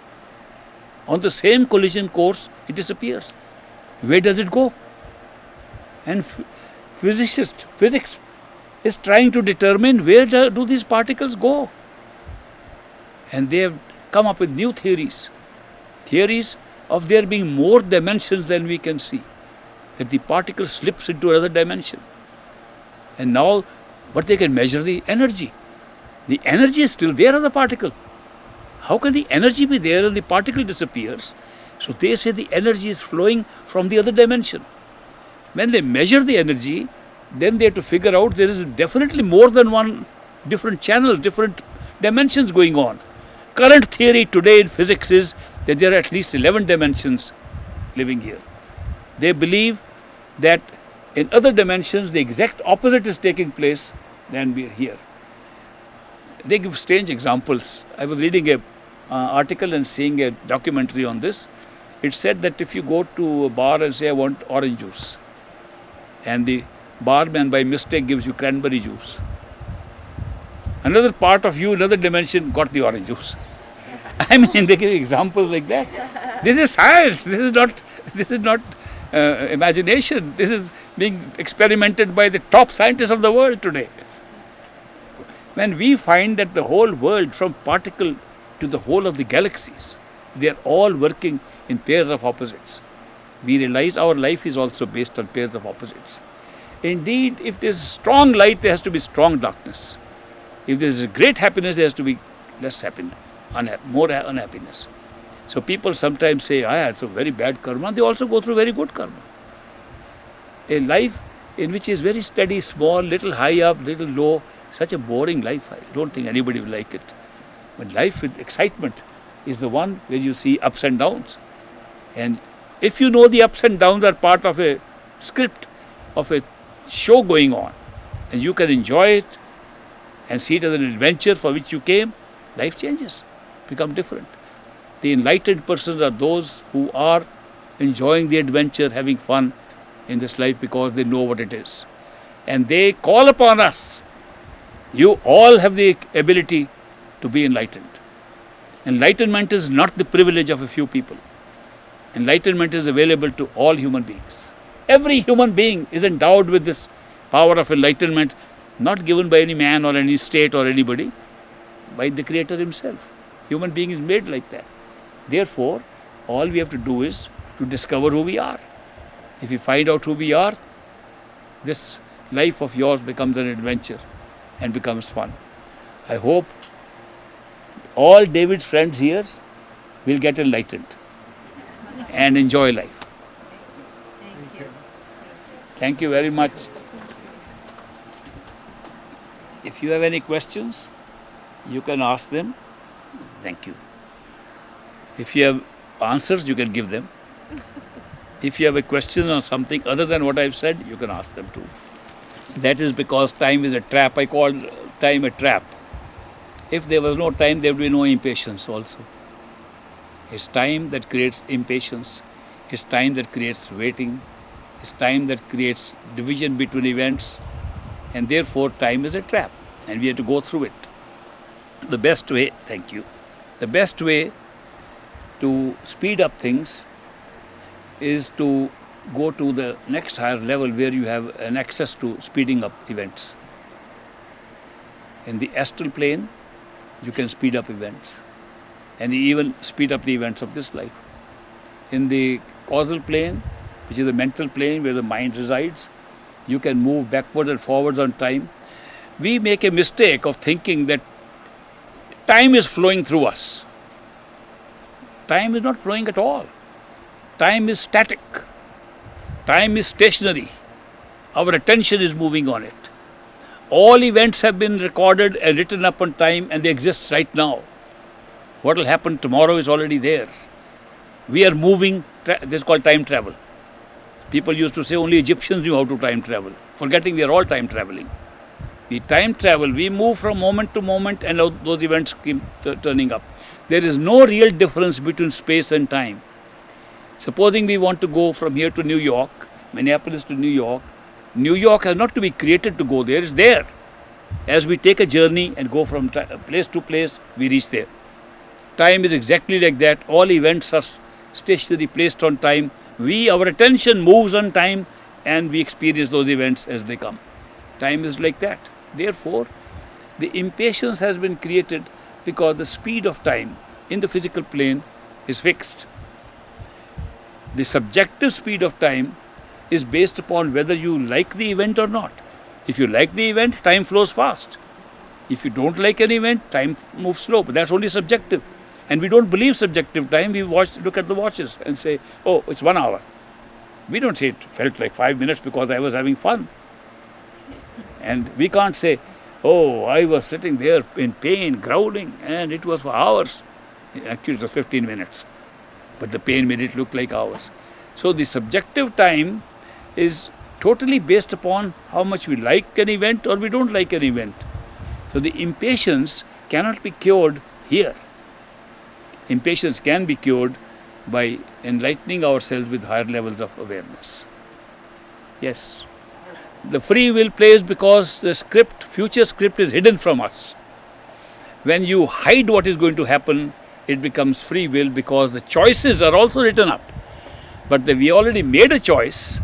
On the same collision course, it disappears. Where does it go? And physics is trying to determine where do these particles go. And they have come up with new theories. Theories of there being more dimensions than we can see. That the particle slips into another dimension. And now, but they can measure the energy. The energy is still there of the particle. How can the energy be there and the particle disappears? So they say the energy is flowing from the other dimension. When they measure the energy, then they have to figure out there is definitely more than one different channel, different dimensions going on. Current theory today in physics is that there are at least 11 dimensions living here. They believe that in other dimensions the exact opposite is taking place than we are here. They give strange examples. I was reading a article and seeing a documentary on this. It said that if you go to a bar and say, I want orange juice, and the barman by mistake gives you cranberry juice, another part of you, another dimension, got the orange juice. I mean, they give examples like that. This is science. This is not imagination. This is being experimented by the top scientists of the world today. When we find that the whole world, from particle to the whole of the galaxies, they are all working in pairs of opposites. We realize our life is also based on pairs of opposites. Indeed, if there is strong light, there has to be strong darkness. If there is great happiness, there has to be less happiness, more unhappiness. So people sometimes say, I had some very bad karma. They also go through very good karma. A life in which is very steady, small, little high up, little low, such a boring life. I don't think anybody will like it. But life with excitement is the one where you see ups and downs. And if you know the ups and downs are part of a script, of a show going on, and you can enjoy it and see it as an adventure for which you came, life changes, become different. The enlightened persons are those who are enjoying the adventure, having fun in this life because they know what it is. And they call upon us. You all have the ability to be enlightened. Enlightenment is not the privilege of a few people. Enlightenment is available to all human beings. Every human being is endowed with this power of enlightenment, not given by any man or any state or anybody, by the Creator Himself. Human being is made like that. Therefore, all we have to do is to discover who we are. If we find out who we are, this life of yours becomes an adventure and becomes fun. I hope all David's friends here will get enlightened and enjoy life. Thank you very much. If you have any questions, you can ask them. Thank you. If you have answers, you can give them. If you have a question on something other than what I've said, you can ask them too. That is because time is a trap. I call time a trap. If there was no time, there would be no impatience also. It's time that creates impatience. It's time that creates waiting. It's time that creates division between events. And therefore, time is a trap. And we have to go through it. The best way, thank you, the best way to speed up things is to go to the next higher level where you have an access to speeding up events. In the astral plane, you can speed up events and even speed up the events of this life. In the causal plane, which is the mental plane where the mind resides, you can move backwards and forwards on time. We make a mistake of thinking that time is flowing through us. Time is not flowing at all. Time is static. Time is stationary. Our attention is moving on it. All events have been recorded and written up on time and they exist right now. What will happen tomorrow is already there. We are moving, this is called time travel. People used to say only Egyptians knew how to time travel, forgetting we are all time traveling. We time travel, we move from moment to moment and those events keep turning up. There is no real difference between space and time. Supposing we want to go from here to New York, Minneapolis to New York, New York has not to be created to go there, it's there. As we take a journey and go from place to place, we reach there. Time is exactly like that. All events are stationary, placed on time. Our attention moves on time and we experience those events as they come. Time is like that. Therefore, the impatience has been created because the speed of time in the physical plane is fixed. The subjective speed of time is based upon whether you like the event or not. If you like the event, time flows fast. If you don't like an event, time moves slow. But that's only subjective. And we don't believe subjective time. We look at the watches and say, oh, it's 1 hour. We don't say it felt like 5 minutes because I was having fun. And we can't say, oh, I was sitting there in pain, growling, and it was for hours. Actually, it was 15 minutes. But the pain made it look like hours. So the subjective time is totally based upon how much we like an event or we don't like an event. So the impatience cannot be cured here. Impatience can be cured by enlightening ourselves with higher levels of awareness. Yes. The free will plays because the script, future script is hidden from us. When you hide what is going to happen, it becomes free will because the choices are also written up. But we already made a choice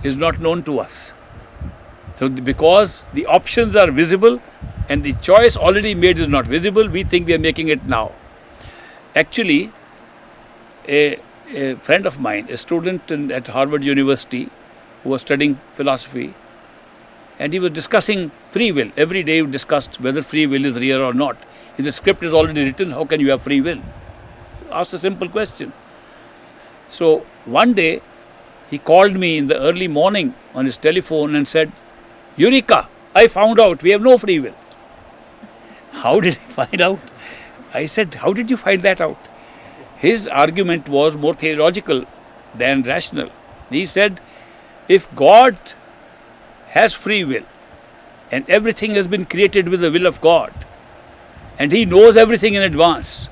is not known to us. So because the options are visible and the choice already made is not visible, we think we are making it now. Actually, a friend of mine, a student at Harvard University who was studying philosophy, and he was discussing free will. Every day we discussed whether free will is real or not. If the script is already written, how can you have free will? Asked a simple question. So one day he called me in the early morning on his telephone and said, Eureka, I found out we have no free will. How did he find out? I said, how did you find that out? His argument was more theological than rational. He said, if God has free will and everything has been created with the will of God and He knows everything in advance,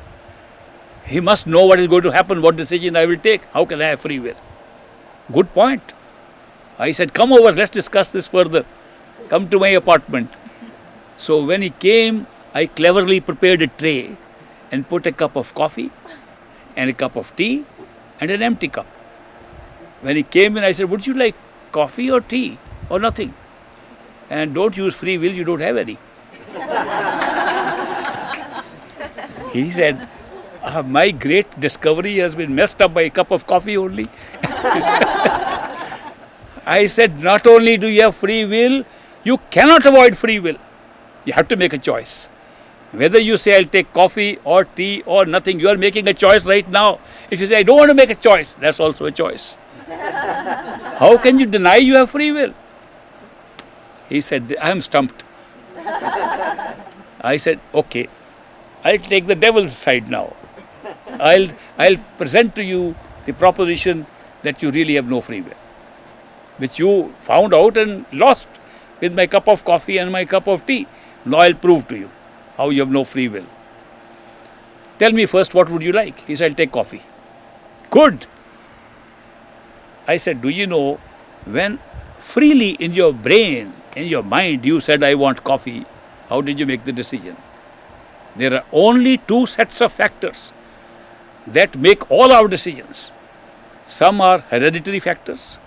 He must know what is going to happen, what decision I will take. How can I have free will? Good point. I said, come over, let's discuss this further. Come to my apartment. So when he came, I cleverly prepared a tray and put a cup of coffee and a cup of tea and an empty cup. When he came in, I said, would you like coffee or tea or nothing? And don't use free will, you don't have any. He said, my great discovery has been messed up by a cup of coffee only. I said, not only do you have free will, you cannot avoid free will. You have to make a choice. Whether you say, I'll take coffee or tea or nothing, you are making a choice right now. If you say, I don't want to make a choice, that's also a choice. How can you deny you have free will? He said, I am stumped. I said, okay, I'll take the devil's side now. I'll present to you the proposition that you really have no free will, which you found out and lost with my cup of coffee and my cup of tea. Now I'll prove to you how you have no free will. Tell me first, what would you like? He said, I'll take coffee. Good. I said, do you know, when freely in your brain, in your mind, you said, I want coffee, how did you make the decision? There are only two sets of factors that make all our decisions. Some are hereditary factors,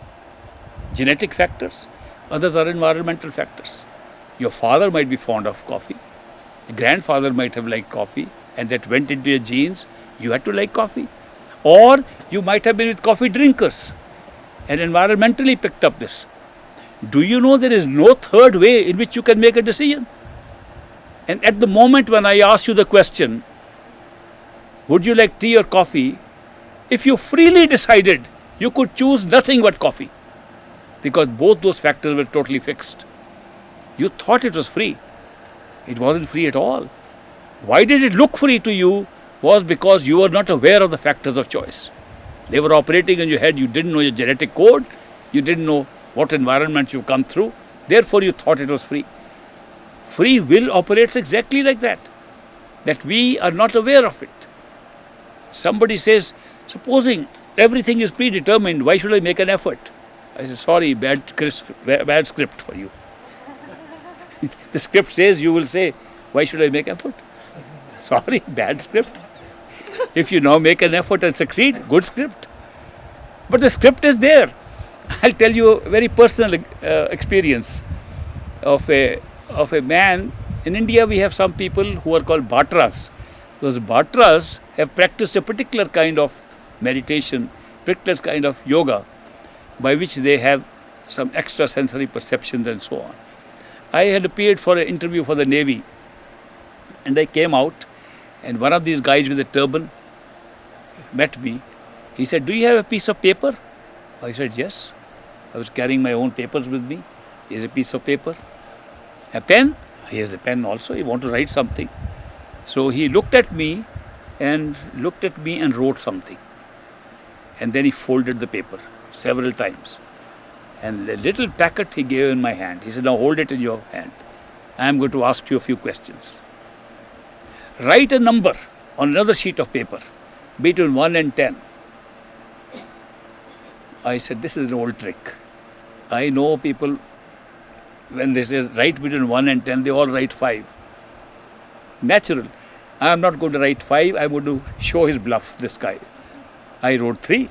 genetic factors, others are environmental factors. Your father might be fond of coffee, your grandfather might have liked coffee, and that went into your genes, you had to like coffee. Or you might have been with coffee drinkers and environmentally picked up this. Do you know there is no third way in which you can make a decision? And at the moment when I ask you the question, would you like tea or coffee? If you freely decided, you could choose nothing but coffee, because both those factors were totally fixed. You thought it was free. It wasn't free at all. Why did it look free to you? Was because you were not aware of the factors of choice. They were operating in your head. You didn't know your genetic code. You didn't know what environment you've come through. Therefore, you thought it was free. Free will operates exactly like that we are not aware of it. Somebody says, supposing everything is predetermined, why should I make an effort? I say, sorry, bad script for you. The script says, you will say, why should I make effort? Sorry, bad script. If you now make an effort and succeed, good script. But the script is there. I'll tell you a very personal experience. of a man. In India, we have some people who are called bhatras. Those bhatras have practiced a particular kind of meditation, particular kind of yoga, by which they have some extrasensory perceptions and so on. I had appeared for an interview for the Navy, and I came out, and one of these guys with a turban met me. He said, "Do you have a piece of paper?" I said, "Yes." I was carrying my own papers with me. Here's a piece of paper. A pen? Here's a pen also. You want to write something. So he looked at me and wrote something. And then he folded the paper several times. And the little packet he gave in my hand. He said, "Now hold it in your hand. I am going to ask you a few questions. Write a number on another sheet of paper between 1 and 10. I said, "This is an old trick. I know people, when they say write between 1 and 10, they all write 5. Natural. I am not going to write 5. I am going to show his bluff, this guy. I wrote 3.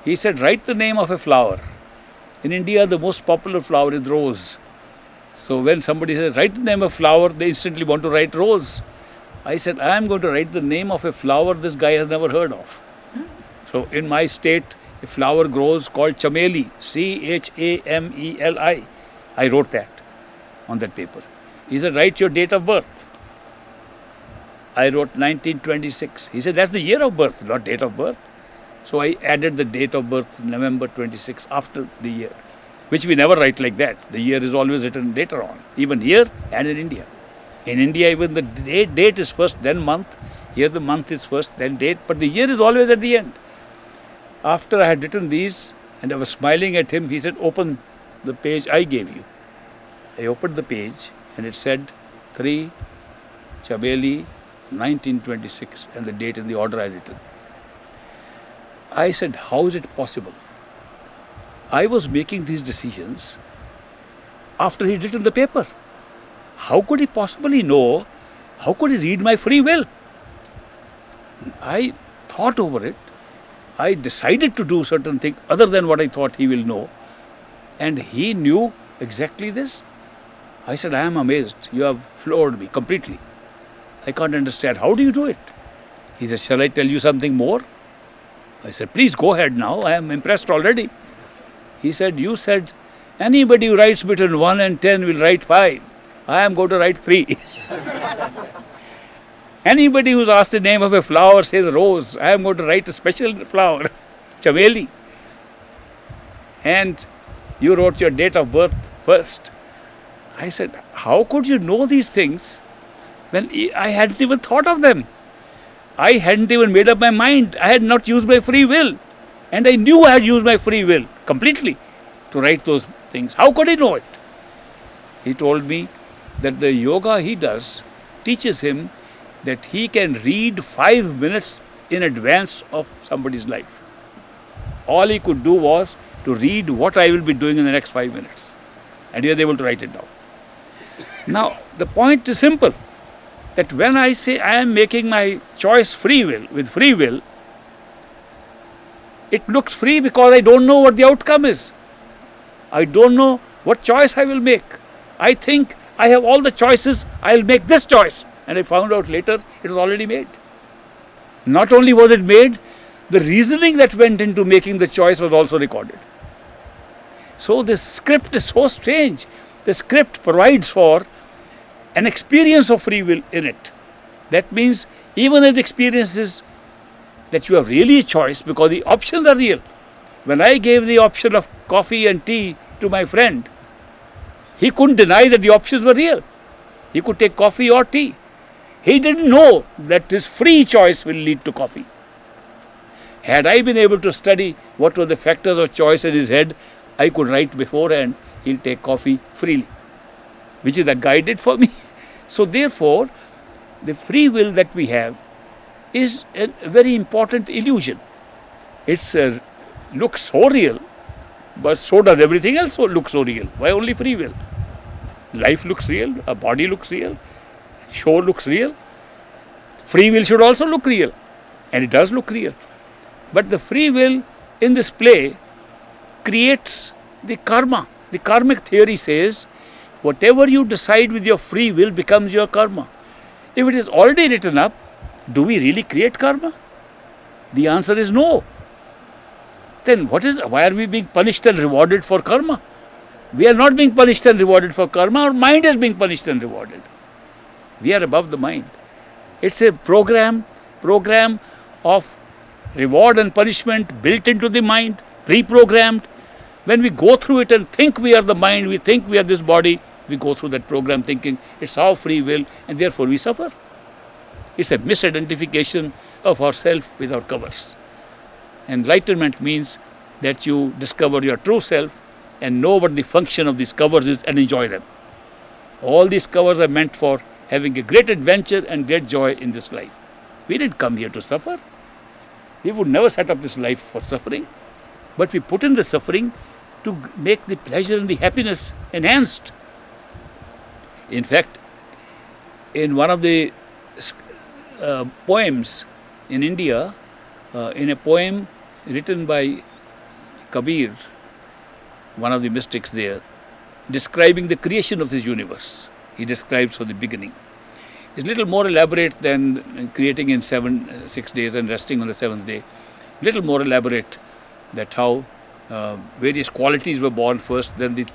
He said, "Write the name of a flower." In India, the most popular flower is rose. So when somebody says, "Write the name of a flower," they instantly want to write rose. I said, "I am going to write the name of a flower this guy has never heard of." So in my state, a flower grows called chameli, Chameli. I wrote that on that paper. He said, "Write your date of birth." I wrote 1926. He said, "That's the year of birth, not date of birth." So I added the date of birth, November 26, after the year, which we never write like that. The year is always written later on, even here and in India. In India, even the date is first, then month. Here the month is first, then date, but the year is always at the end. After I had written these, and I was smiling at him, he said, "Open the page I gave you." I opened the page, and it said 3 Chabeli 1926, and the date in the order I had written. I said, "How is it possible?" I was making these decisions after he'd written the paper. How could he possibly know? How could he read my free will? I thought over it. I decided to do certain things other than what I thought he will know. And he knew exactly this. I said, "I am amazed. You have floored me completely. I can't understand. How do you do it?" He said, "Shall I tell you something more?" I said, "Please go ahead now. I am impressed already." He said, "You said anybody who writes between 1 and 10 will write 5. I am going to write 3. Anybody who's asked the name of a flower says rose. I am going to write a special flower, chameli. And you wrote your date of birth first." I said, "How could you know these things when I hadn't even thought of them? I hadn't even made up my mind. I had not used my free will. And I knew I had used my free will completely to write those things. How could he know it?" He told me that the yoga he does teaches him that he can read 5 minutes in advance of somebody's life. All he could do was to read what I will be doing in the next 5 minutes. And he was able to write it down. Now, the point is simple, that when I say I am making my choice with free will, it looks free because I don't know what the outcome is. I don't know what choice I will make. I think I have all the choices, I'll make this choice. And I found out later it was already made. Not only was it made, the reasoning that went into making the choice was also recorded. So this script is so strange. The script provides for an experience of free will in it. That means even if the experience is that you have really a choice because the options are real. When I gave the option of coffee and tea to my friend, he couldn't deny that the options were real. He could take coffee or tea. He didn't know that his free choice will lead to coffee. Had I been able to study what were the factors of choice in his head, I could write beforehand, he'll take coffee freely, which is that guy did for me. So therefore, the free will that we have is a very important illusion. It looks so real, but so does everything else look so real. Why only free will? Life looks real, a body looks real, show looks real. Free will should also look real, and it does look real. But the free will in this play creates the karma. The karmic theory says Whatever you decide with your free will becomes your karma. If it is already written up, do we really create karma? The answer is no. Then why are we being punished and rewarded for karma? We are not being punished and rewarded for karma. Our mind is being punished and rewarded. We are above the mind. It's a program of reward and punishment built into the mind, pre-programmed. When we go through it and think we are the mind, we think we are this body, we go through that program thinking it's our free will, and therefore we suffer. It's a misidentification of ourself with our covers. Enlightenment means that you discover your true self and know what the function of these covers is and enjoy them. All these covers are meant for having a great adventure and great joy in this life. We didn't come here to suffer. We would never set up this life for suffering. But we put in the suffering to make the pleasure and the happiness enhanced. In fact, in one of the poems in India, in a poem written by Kabir, one of the mystics there, describing the creation of this universe. He describes from the beginning. It's a little more elaborate than creating in 6 days and resting on the seventh day. Little more elaborate that how various qualities were born first, then the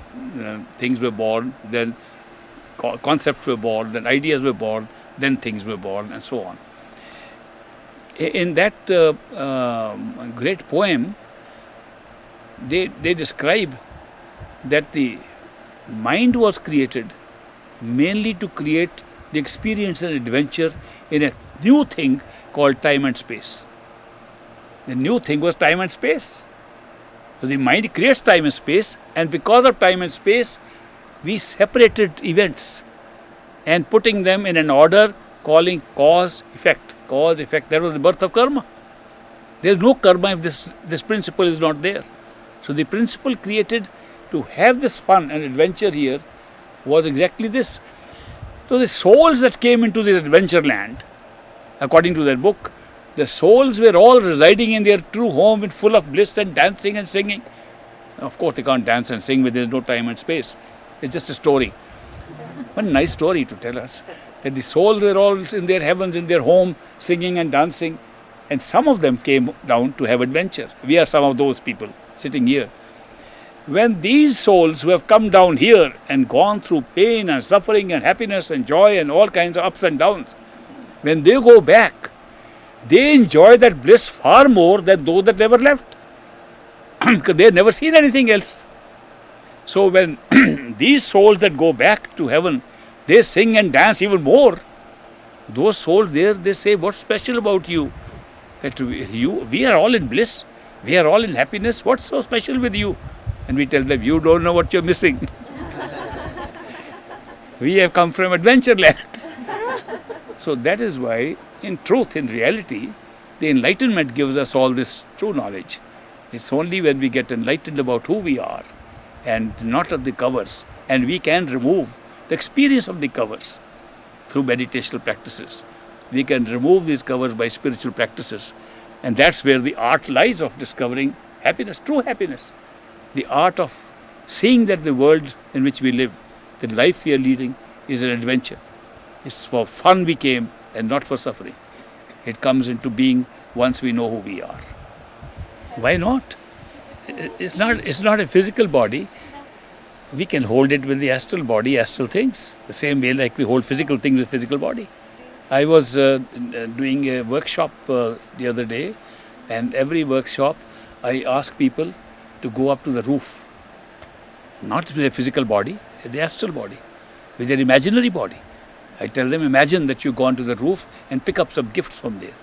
things were born, then concepts were born, then ideas were born, then things were born, and so on. In that great poem, they describe that the mind was created mainly to create the experience and adventure in a new thing called time and space. The new thing was time and space. So the mind creates time and space, and because of time and space, we separated events and putting them in an order, calling cause, effect. Cause, effect, that was the birth of karma. There is no karma if this principle is not there. So the principle created to have this fun and adventure here was exactly this. So the souls that came into this adventure land, according to that book, the souls were all residing in their true home in full of bliss and dancing and singing. Of course, they can't dance and sing when there is no time and space. It's just a story. One nice story to tell us. That the souls were all in their heavens, in their home, singing and dancing. And some of them came down to have adventure. We are some of those people sitting here. When these souls who have come down here and gone through pain and suffering and happiness and joy and all kinds of ups and downs, when they go back, they enjoy that bliss far more than those that never left. Because they have never seen anything else. So when these souls that go back to heaven, they sing and dance even more. Those souls there, they say, what's special about you? That we are all in bliss. We are all in happiness. What's so special with you? And we tell them, you don't know what you're missing. We have come from adventure land. So that is why, in truth, in reality, the enlightenment gives us all this true knowledge. It's only when we get enlightened about who we are and not of the covers, and we can remove the experience of the covers through meditational practices. We can remove these covers by spiritual practices. And that's where the art lies of discovering happiness, true happiness. The art of seeing that the world in which we live, the life we are leading, is an adventure. It's for fun we came and not for suffering. It comes into being once we know who we are. Why not? It's not a physical body. We can hold it with the astral body, astral things, the same way like we hold physical things with physical body. I was doing a workshop the other day, and every workshop I ask people to go up to the roof, not with their physical body, with the astral body, with their imaginary body. I tell them, imagine that you go onto the roof and pick up some gifts from there.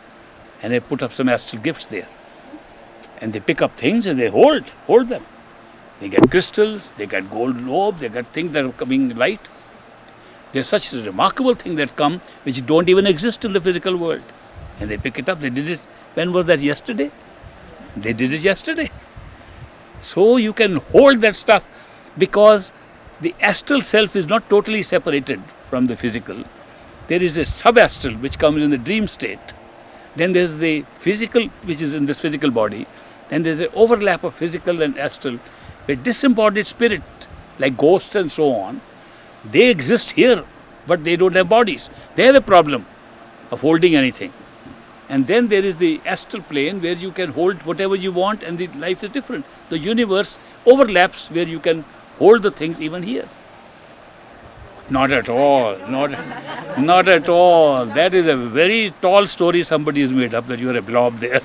And I put up some astral gifts there. And they pick up things and they hold them. They get crystals, they get gold lobes, they get things that are coming light. There's such a remarkable thing that come which don't even exist in the physical world. And they pick it up, they did it. When was that? Yesterday? They did it yesterday. So you can hold that stuff because the astral self is not totally separated from the physical. There is a sub-astral which comes in the dream state. Then there's the physical which is in this physical body. Then there's an overlap of physical and astral. A disembodied spirit, like ghosts and so on, They exist here, but they don't have bodies. They have a problem of holding anything. And then there is the astral plane where you can hold whatever you want and the life is different. The universe overlaps where you can hold the things even here. Not at all. Not at all. That is a very tall story somebody has made up that you are a blob there.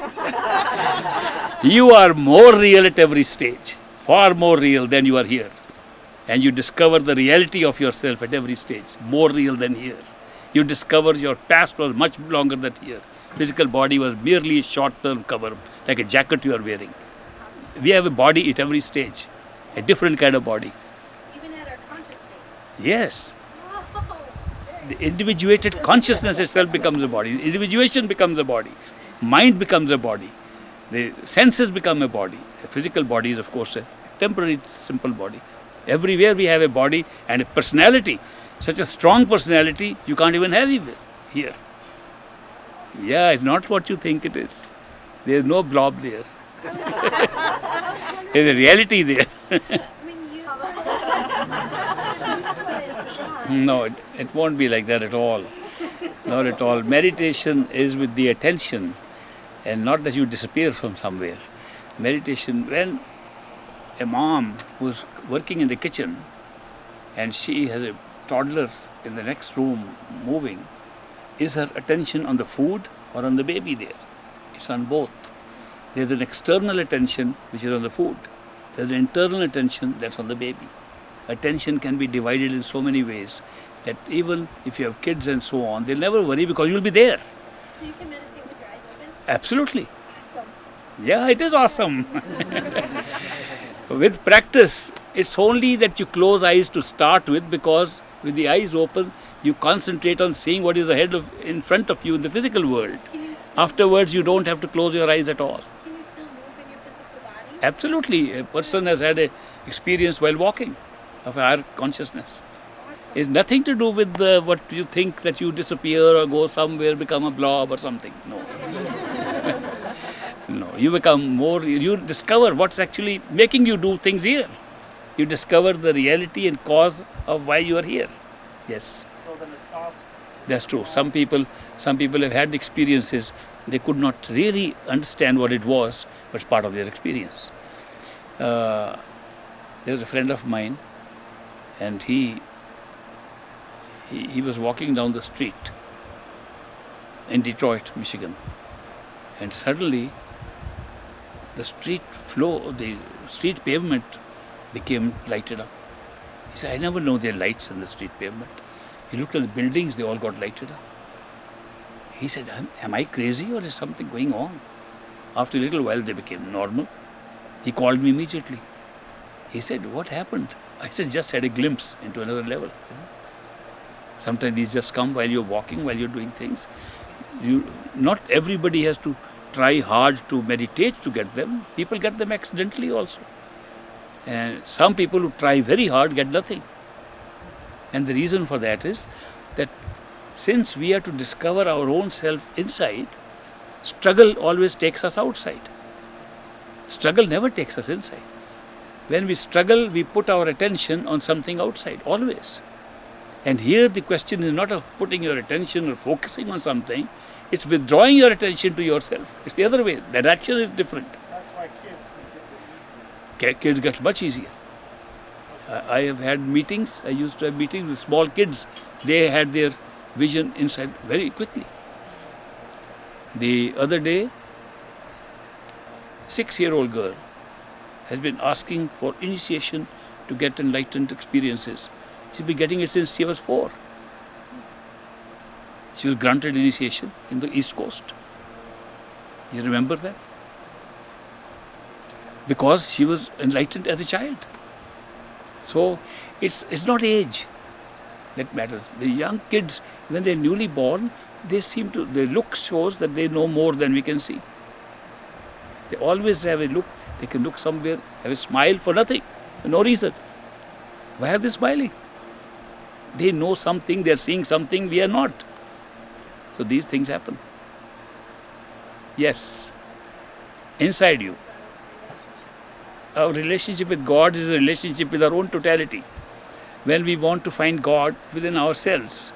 You are more real at every stage, far more real than you are here. And you discover the reality of yourself at every stage, more real than here. You discover your past was much longer than here. Physical body was merely a short-term cover, like a jacket you are wearing. We have a body at every stage, a different kind of body. Even at our conscious state. Yes. Whoa. The individuated consciousness itself becomes a body. Individuation becomes a body. Mind becomes a body. The senses become a body. A physical body is, of course, a temporary, simple body. Everywhere we have a body and a personality. Such a strong personality, you can't even have it here. Yeah, it's not what you think it is. There's no blob there. There's a reality there. I mean, you. No, it won't be like that at all. Not at all. Meditation is with the attention and not that you disappear from somewhere. Meditation, when a mom who's working in the kitchen and she has a toddler in the next room moving, is her attention on the food or on the baby there? It's on both. There's an external attention which is on the food. There's an internal attention that's on the baby. Attention can be divided in so many ways that even if you have kids and so on, they'll never worry because you'll be there. So you can meditate with your eyes open? Absolutely. Awesome. Yeah, it is awesome. With practice, it's only that you close eyes to start with, because with the eyes open, you concentrate on seeing what is ahead of, in front of you in the physical world. Can you still, Afterwards, you don't have to close your eyes at all. can you still move in your physical body? Absolutely. A person has had an experience while walking of higher consciousness. It's nothing to do with what you think that you disappear or go somewhere, become a blob or something. No. No. You become more, you discover what's actually making you do things here. You discover the reality and cause of why you are here. Yes. So then it's awesome. That's true. Some people have had experiences, they could not really understand what it was, but it's part of their experience. There was a friend of mine, and he was walking down the street in Detroit, Michigan, and suddenly the street pavement became lighted up. He said, I never know there are lights in the street pavement. He looked at the buildings, they all got lighted up. He said, am I crazy or is something going on? After a little while, they became normal. He called me immediately. He said, what happened? I said, just had a glimpse into another level. Sometimes these just come while you're walking, while you're doing things. Not everybody has to try hard to meditate to get them. People get them accidentally also. And some people who try very hard get nothing. And the reason for that is that since we are to discover our own self inside, struggle always takes us outside. Struggle never takes us inside. When we struggle, we put our attention on something outside, always. And here the question is not of putting your attention or focusing on something, it's withdrawing your attention to yourself. It's the other way. That action is different. That's why kids can get it easier. Kids get much easier. I have had meetings, I used to have meetings with small kids. They had their vision inside very quickly. The other day, 6-year-old girl has been asking for initiation to get enlightened experiences. She's been getting it since she was 4. She was granted initiation in the East Coast. You remember that? Because she was enlightened as a child. So it's not age that matters. The young kids, when they're newly born, their look shows that they know more than we can see. They always have a look. They can look somewhere, have a smile for nothing, for no reason. Why are they smiling? They know something, they're seeing something we are not. So these things happen. Yes. Inside you. Our relationship with God is a relationship with our own totality. when we want to find God within ourselves.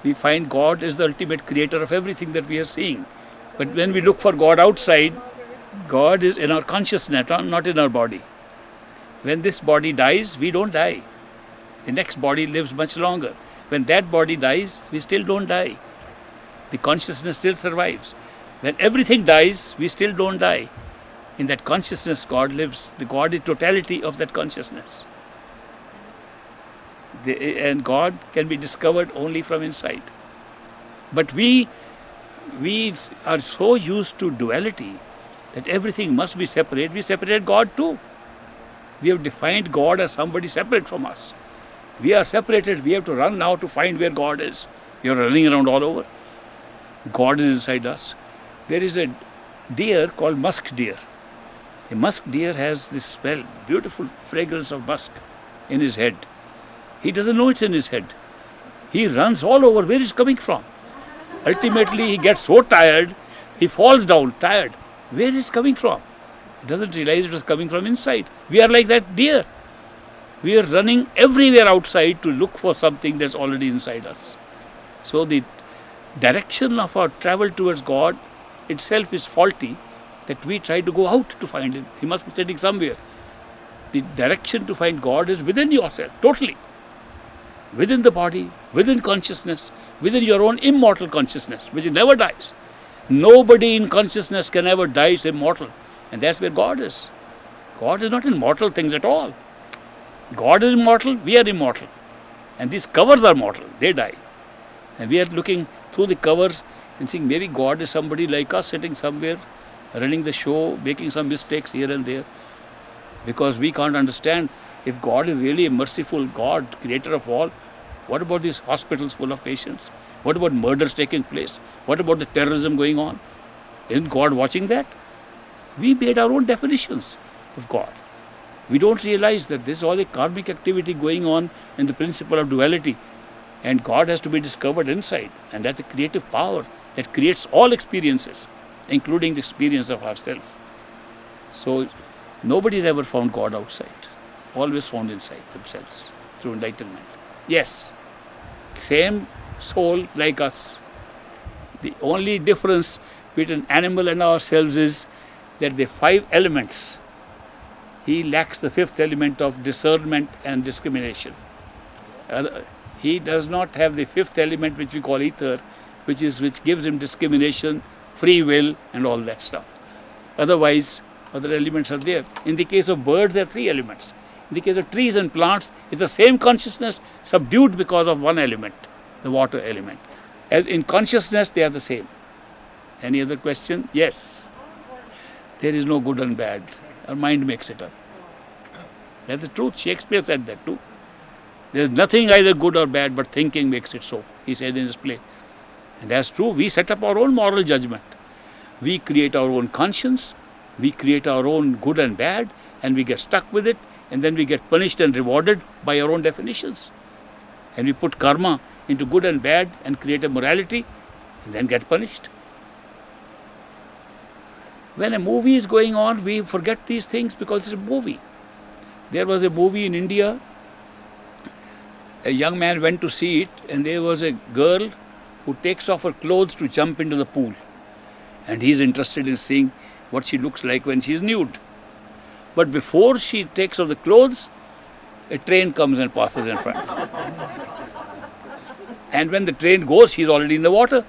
We find God is the ultimate creator of everything that we are seeing. But when we look for God outside, God is in our consciousness, not in our body. When this body dies, we don't die. The next body lives much longer. When that body dies, we still don't die. The consciousness still survives. When everything dies, we still don't die. In that consciousness, God lives. The God is totality of that consciousness. And God can be discovered only from inside. But we are so used to duality that everything must be separate. We separate God too. We have defined God as somebody separate from us. We are separated. We have to run now to find where God is. We are running around all over. God is inside us. There is a deer called musk deer. A musk deer has this smell, beautiful fragrance of musk in his head. He doesn't know it's in his head. He runs all over where it's coming from. Ultimately, he gets so tired, he falls down tired. Where is it coming from? He doesn't realize it was coming from inside. We are like that deer. We are running everywhere outside to look for something that's already inside us. So the direction of our travel towards God itself is faulty, that we try to go out to find Him. He must be sitting somewhere. The direction to find God is within yourself, totally. Within the body, within consciousness, within your own immortal consciousness, which never dies. Nobody in consciousness can ever die, is immortal. And that's where God is. God is not in mortal things at all. God is immortal, we are immortal. And these covers are mortal, they die. And we are looking through the covers and seeing maybe God is somebody like us sitting somewhere, running the show, making some mistakes here and there. Because we can't understand, if God is really a merciful God, creator of all, what about these hospitals full of patients? What about murders taking place? What about the terrorism going on? Isn't God watching that? We made our own definitions of God. We don't realize that this is all a karmic activity going on in the principle of duality. And God has to be discovered inside. And that's a creative power that creates all experiences, including the experience of ourselves. So nobody has ever found God outside. Always found inside themselves through enlightenment. Yes, same soul like us. The only difference between an animal and ourselves is that the 5 elements, he lacks the 5th element of discernment and discrimination. He does not have the 5th element, which we call ether, which gives him discrimination, free will, and all that stuff. Otherwise, other elements are there. In the case of birds, there are 3 elements. In the case of trees and plants, it's the same consciousness subdued because of one element, the water element. As in consciousness, they are the same. Any other question? Yes. There is no good and bad. Our mind makes it up. That's the truth. Shakespeare said that too. There is nothing either good or bad, but thinking makes it so, he said in his play. And that's true. We set up our own moral judgment. We create our own conscience. We create our own good and bad, and we get stuck with it. And then we get punished and rewarded by our own definitions. And we put karma into good and bad and create a morality and then get punished. When a movie is going on, we forget these things because it's a movie. There was a movie in India. A young man went to see it, and there was a girl who takes off her clothes to jump into the pool. And he's interested in seeing what she looks like when she's nude. But before she takes off the clothes, a train comes and passes in front. And when the train goes, she's already in the water.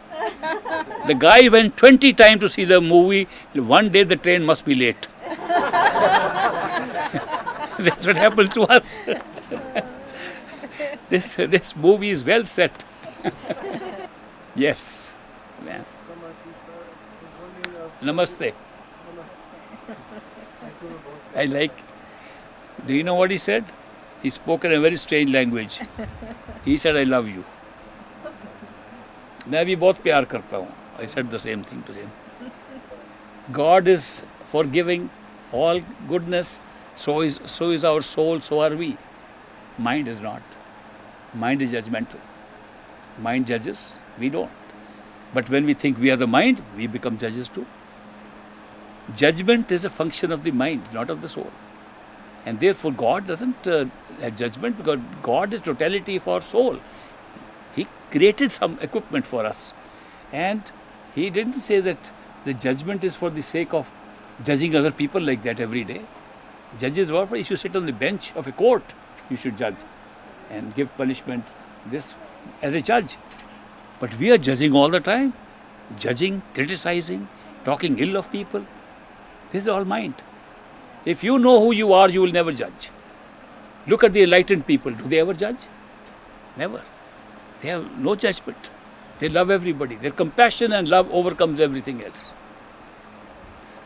The guy went 20 times to see the movie. One day the train must be late. That's what happens to us. This movie is well set. Yes. Man. Namaste. I like. Do you know what he said? He spoke in a very strange language. He said, I love you. मैं भी बहुत प्यार करता हूँ. I said the same thing to him. God is forgiving, all goodness. So is our soul. So are we. Mind is not. Mind is judgmental. Mind judges. We don't. But when we think we are the mind, we become judges too. Judgment is a function of the mind, not of the soul. And therefore God doesn't have judgment, because God is totality of our soul. He created some equipment for us. And He didn't say that the judgment is for the sake of judging other people like that every day. Judges were for you should sit on the bench of a court, you should judge and give punishment, this as a judge. But we are judging all the time, judging, criticizing, talking ill of people. This is all mind. If you know who you are, you will never judge. Look at the enlightened people. Do they ever judge? Never. They have no judgment. They love everybody. Their compassion and love overcomes everything else.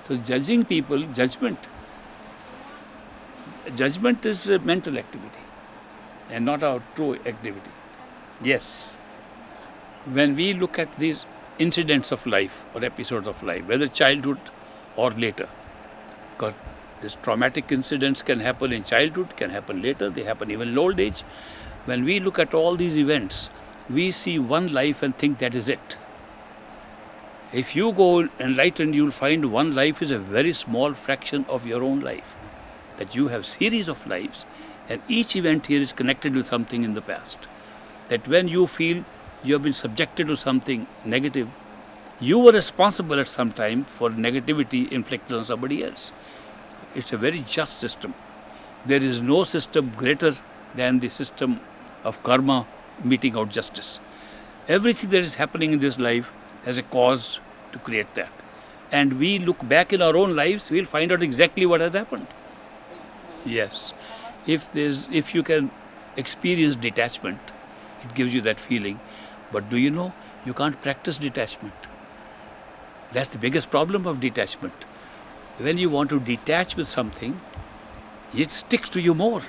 So judging people, judgment is a mental activity and not our true activity. Yes. When we look at these incidents of life or episodes of life, whether childhood or later, because these traumatic incidents can happen in childhood, can happen later, they happen even in old age. When we look at all these events, we see one life and think that is it. If you go enlightened, you will find one life is a very small fraction of your own life. That you have series of lives, and each event here is connected with something in the past. That when you feel you have been subjected to something negative, you were responsible at some time for negativity inflicted on somebody else. It's a very just system. There is no system greater than the system of karma meting out justice. Everything that is happening in this life has a cause to create that. And we look back in our own lives, we'll find out exactly what has happened. Yes. If you can experience detachment, it gives you that feeling. But do you know, you can't practice detachment. That's the biggest problem of detachment. When you want to detach with something, it sticks to you more.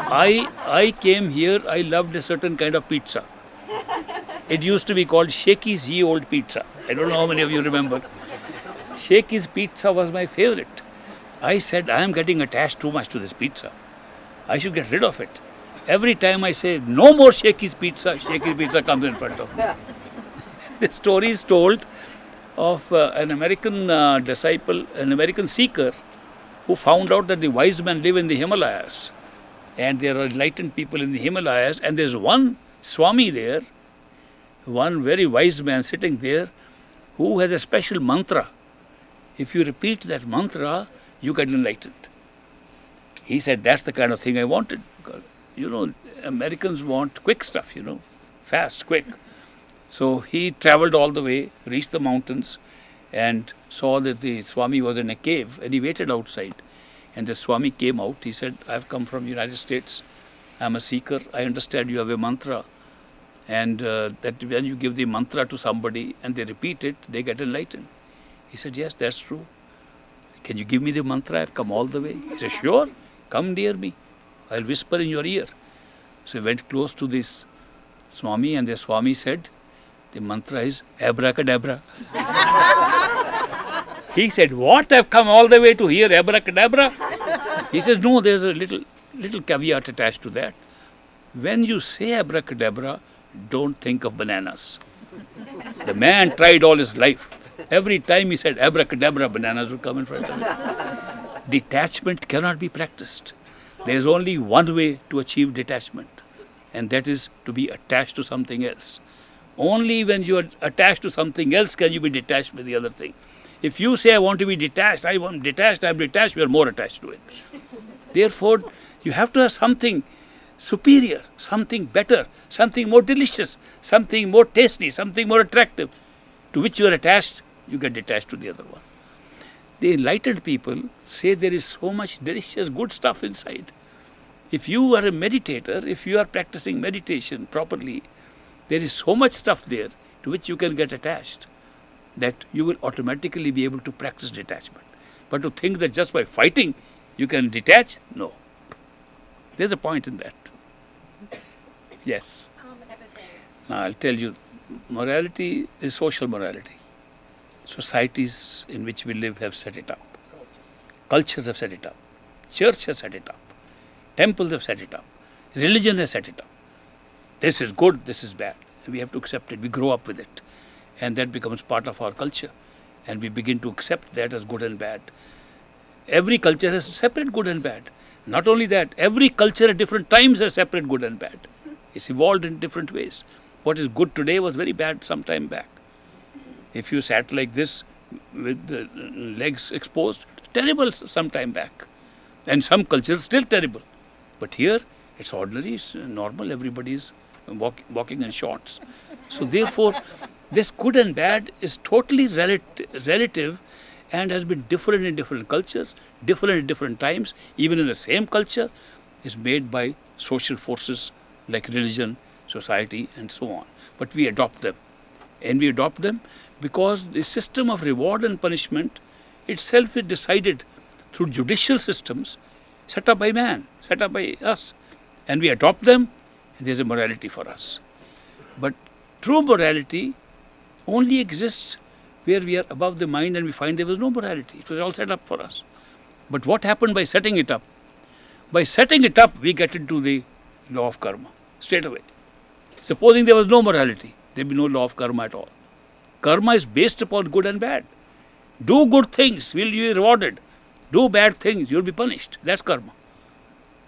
I came here, I loved a certain kind of pizza. It used to be called Shakey's Ye Old Pizza. I don't know how many of you remember. Shakey's Pizza was my favorite. I said, I am getting attached too much to this pizza. I should get rid of it. Every time I say, no more Shakey's Pizza comes in front of me. The story is told of an American disciple, an American seeker, who found out that the wise men live in the Himalayas. And there are enlightened people in the Himalayas. And there's one Swami there, one very wise man sitting there, who has a special mantra. If you repeat that mantra, you get enlightened. He said, that's the kind of thing I wanted. Because, Americans want quick stuff, fast, quick. So he traveled all the way, reached the mountains, and saw that the Swami was in a cave, and he waited outside. And the Swami came out. He said, I've come from the United States. I'm a seeker. I understand you have a mantra. And that when you give the mantra to somebody and they repeat it, they get enlightened. He said, yes, that's true. Can you give me the mantra? I've come all the way. He said, sure, come near me. I'll whisper in your ear. So he went close to this Swami, and the Swami said, the mantra is abracadabra. He said, what? I've come all the way to hear abracadabra? He says, no, there's a little caveat attached to that. When you say abracadabra, don't think of bananas. The man tried all his life. Every time he said abracadabra, bananas would come in front of him. Detachment cannot be practiced. There is only one way to achieve detachment, and that is to be attached to something else. Only when you are attached to something else can you be detached with the other thing. If you say, I want to be detached, I'm detached, we are more attached to it. Therefore, you have to have something superior, something better, something more delicious, something more tasty, something more attractive, to which you are attached, you get detached to the other one. The enlightened people say there is so much delicious good stuff inside. If you are a meditator, if you are practicing meditation properly, there is so much stuff there to which you can get attached that you will automatically be able to practice detachment. But to think that just by fighting you can detach, no. There's a point in that. Yes. Now I'll tell you, morality is social morality. Societies in which we live have set it up. Cultures have set it up. Church has set it up. Temples have set it up. Religion has set it up. This is good, this is bad. We have to accept it. We grow up with it. And that becomes part of our culture. And we begin to accept that as good and bad. Every culture has separate good and bad. Not only that, every culture at different times has separate good and bad. It's evolved in different ways. What is good today was very bad some time back. If you sat like this with the legs exposed, terrible some time back. And some cultures still terrible. But here, it's ordinary, it's normal, everybody is walking in shorts. So therefore, this good and bad is totally relative and has been different in different cultures, different in different times, even in the same culture, is made by social forces like religion, society, and so on. But we adopt them. And we adopt them because the system of reward and punishment itself is decided through judicial systems set up by man, set up by us. And we adopt them, and there's a morality for us. But true morality only exists where we are above the mind and we find there was no morality. It was all set up for us. But what happened by setting it up? By setting it up, we get into the law of karma straight away. Supposing there was no morality, there would be no law of karma at all. Karma is based upon good and bad. Do good things, will you be rewarded. Do bad things, you will be punished. That's karma.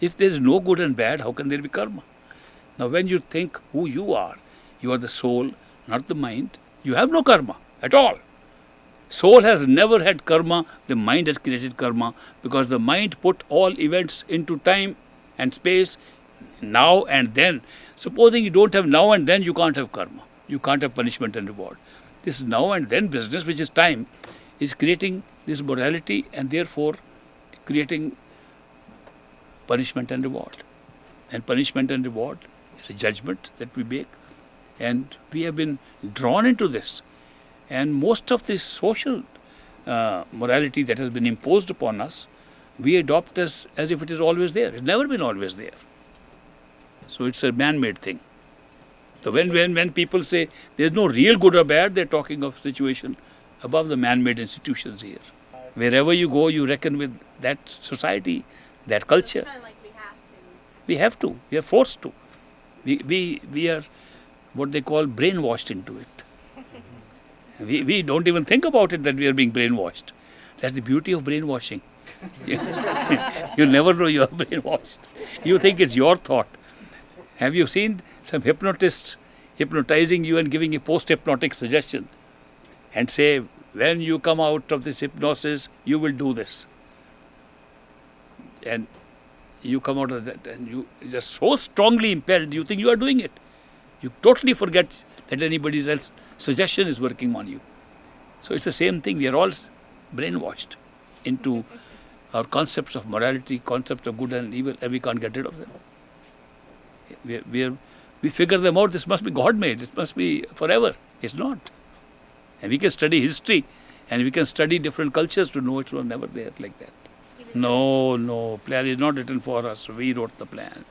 If there is no good and bad, how can there be karma? Now when you think who you are the soul, not the mind, you have no karma at all. Soul has never had karma, the mind has created karma because the mind put all events into time and space, now and then. Supposing you don't have now and then, you can't have karma. You can't have punishment and reward. This now and then business, which is time, is creating this morality and therefore creating punishment and reward. And punishment and reward is a judgment that we make. And we have been drawn into this. And most of this social morality that has been imposed upon us, we adopt as if it is always there. It's never been always there. So it's a man-made thing. So when people say there's no real good or bad, they're talking of situation above the man-made institutions here. Wherever you go, you reckon with that society, that culture. It's kind of like we have to. We have to. We are forced to. We are what they call brainwashed into it. We don't even think about it that we are being brainwashed. That's the beauty of brainwashing. You'll never know you are brainwashed. You think it's your thought. Have you seen some hypnotist hypnotizing you and giving a post-hypnotic suggestion and say, when you come out of this hypnosis, you will do this. And you come out of that and you are so strongly impelled, you think you are doing it. You totally forget that anybody else's suggestion is working on you. So it's the same thing. We are all brainwashed into our concepts of morality, concepts of good and evil, and we can't get rid of them. We figure them out. This must be God-made. It must be forever. It's not. And we can study history and we can study different cultures to know it was never there like that. No, plan is not written for us. We wrote the plan.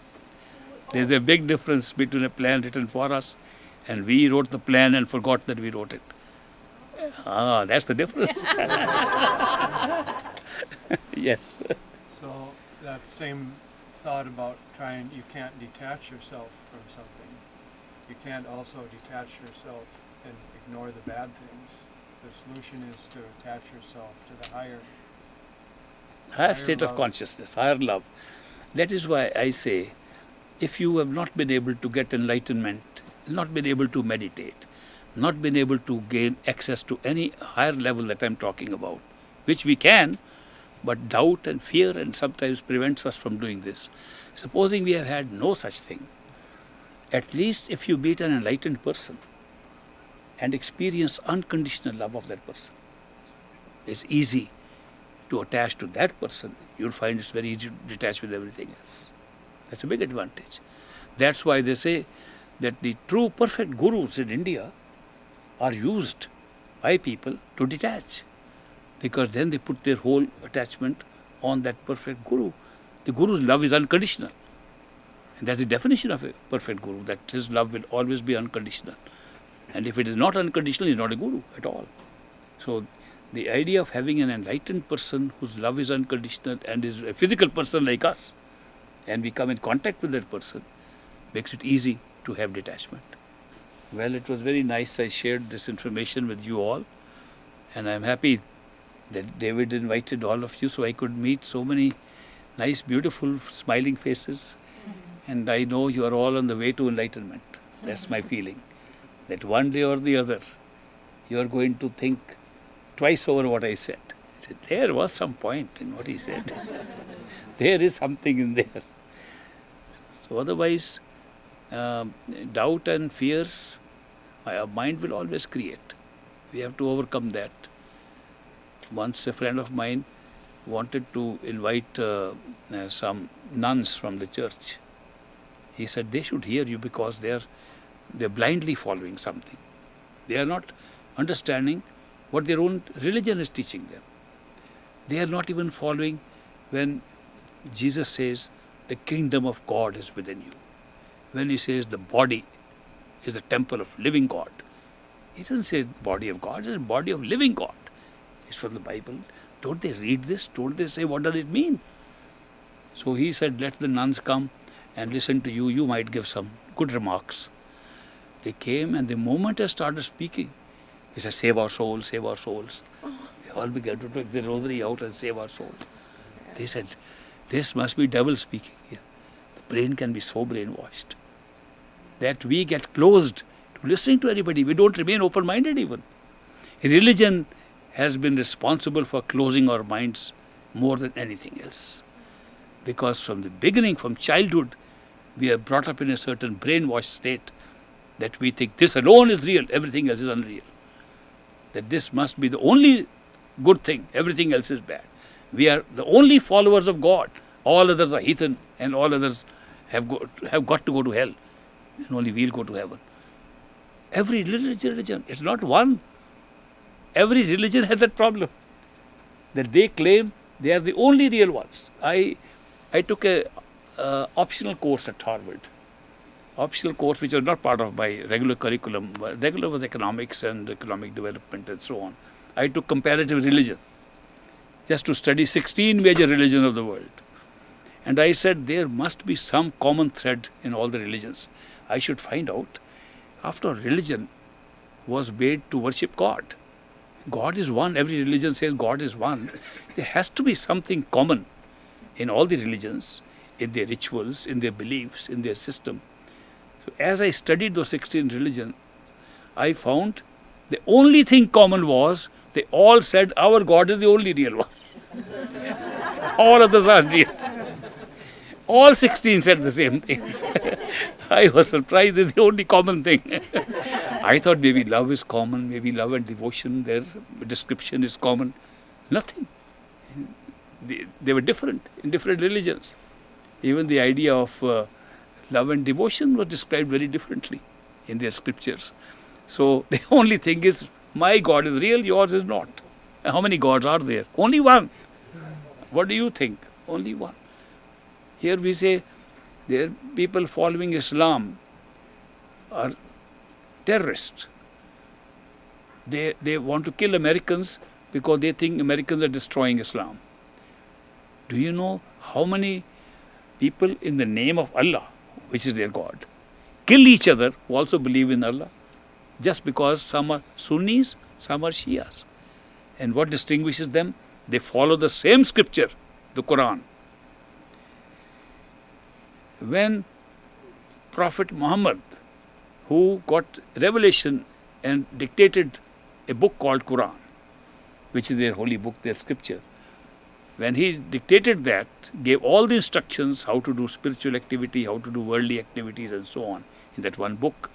There's a big difference between a plan written for us and we wrote the plan and forgot that we wrote it. That's the difference. Yes. So that same thought about you can't detach yourself from something. You can't also detach yourself and ignore the bad things. The solution is to attach yourself to the higher state of consciousness, higher love. That is why I say, if you have not been able to get enlightenment, not been able to meditate, not been able to gain access to any higher level that I'm talking about, which we can, but doubt and fear and sometimes prevents us from doing this. Supposing we have had no such thing, at least if you meet an enlightened person and experience unconditional love of that person, it's easy to attach to that person. You'll find it's very easy to detach with everything else. That's a big advantage. That's why they say that the true perfect gurus in India are used by people to detach, because then they put their whole attachment on that perfect guru. The guru's love is unconditional. And that's the definition of a perfect guru, that his love will always be unconditional. And if it is not unconditional, he's not a guru at all. So the idea of having an enlightened person whose love is unconditional and is a physical person like us, and we come in contact with that person, makes it easy to have detachment. Well, it was very nice. I shared this information with you all, and I'm happy that David invited all of you so I could meet so many nice, beautiful, smiling faces. And I know you are all on the way to enlightenment. That's my feeling. That one day or the other, you are going to think twice over what I said. I said, there was some point in what he said. There is something in there. So otherwise, doubt and fear, our mind will always create. We have to overcome that. Once a friend of mine wanted to invite some nuns from the church. He said they should hear you because they're blindly following something. They are not understanding what their own religion is teaching them. They are not even following when Jesus says the kingdom of God is within you. When he says the body is the temple of living God. He doesn't say body of God, he says body of living God. It's from the Bible. Don't they read this? Don't they say what does it mean? So he said, let the nuns come and listen to you. You might give some good remarks. They came, and the moment I started speaking, they said, save our souls, save our souls. They all began to take the rosary out and save our souls. They said, this must be devil speaking here. The brain can be so brainwashed that we get closed to listening to anybody. We don't remain open-minded even. Religion has been responsible for closing our minds more than anything else. Because from the beginning, from childhood, we are brought up in a certain brainwashed state that we think this alone is real, everything else is unreal. That this must be the only good thing, everything else is bad. We are the only followers of God. All others are heathen, and all others have got to go to hell, and only we'll go to heaven. Every religion, it's not one. Every religion has that problem, that they claim they are the only real ones. I took a optional course at Harvard. Optional course which was not part of my regular curriculum. Regular was economics and economic development and so on. I took comparative religion, just to study 16 major religions of the world. And I said there must be some common thread in all the religions. I should find out. After all, religion was made to worship God. God is one. Every religion says God is one. There has to be something common in all the religions, in their rituals, in their beliefs, in their system. So as I studied those 16 religions, I found the only thing common was they all said our God is the only real one. All others are real. All 16 said the same thing. I was surprised, this is the only common thing. I thought maybe love is common, maybe love and devotion, their description is common. Nothing. They were different in different religions. Even the idea of love and devotion was described very differently in their scriptures. So the only thing is, my God is real, yours is not. How many gods are there? Only one. What do you think? Only one. Here we say, there are people following Islam are terrorists. They want to kill Americans because they think Americans are destroying Islam. Do you know how many people in the name of Allah, which is their God, kill each other who also believe in Allah? Just because some are Sunnis, some are Shias. And what distinguishes them? They follow the same scripture, the Quran. When Prophet Muhammad, who got revelation and dictated a book called Quran, which is their holy book, their scripture, when he dictated that, gave all the instructions how to do spiritual activity, how to do worldly activities and so on in that one book.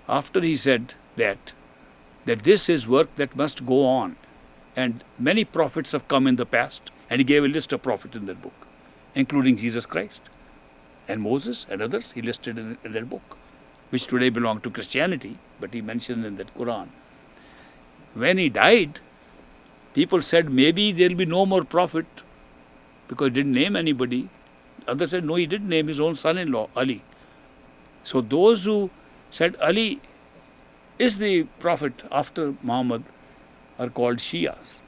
After he said that this is work that must go on, and many prophets have come in the past, and he gave a list of prophets in that book, including Jesus Christ and Moses and others he listed in that book, which today belong to Christianity, but he mentioned in that Quran. When he died, people said maybe there will be no more prophet because he didn't name anybody. Others said no, he didn't name his own son-in-law, Ali. So those who said Ali is the prophet after Muhammad are called Shias.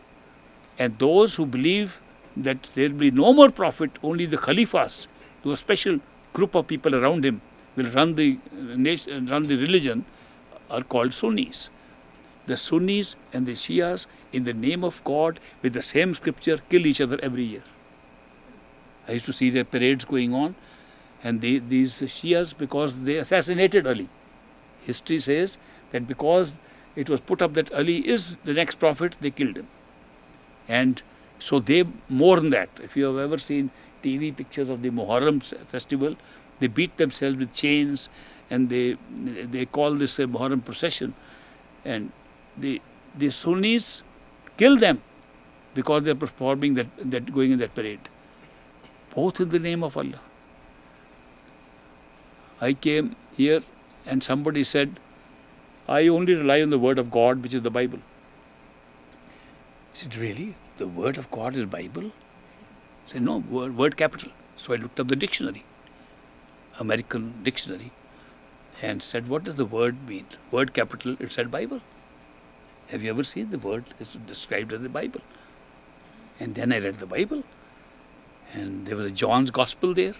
And those who believe that there will be no more prophet, only the Khalifas, to a special group of people around him will run the nation, run the religion, are called Sunnis. The Sunnis and the Shias, in the name of God, with the same scripture, kill each other every year. I used to see their parades going on, and these Shias, because they assassinated Ali. History says that because it was put up that Ali is the next prophet, they killed him. And so they mourn that. If you have ever seen TV pictures of the Muharram festival, they beat themselves with chains, and they call this a Muharram procession. And the Sunnis kill them because they are performing that going in that parade. Both in the name of Allah. I came here and somebody said, I only rely on the word of God, which is the Bible. I said, really? The word of God is Bible? I said, no, word capital. So I looked up the dictionary, American dictionary, and said, what does the word mean? Word capital, it said Bible. Have you ever seen the word is described as the Bible? And then I read the Bible, and there was a John's Gospel there.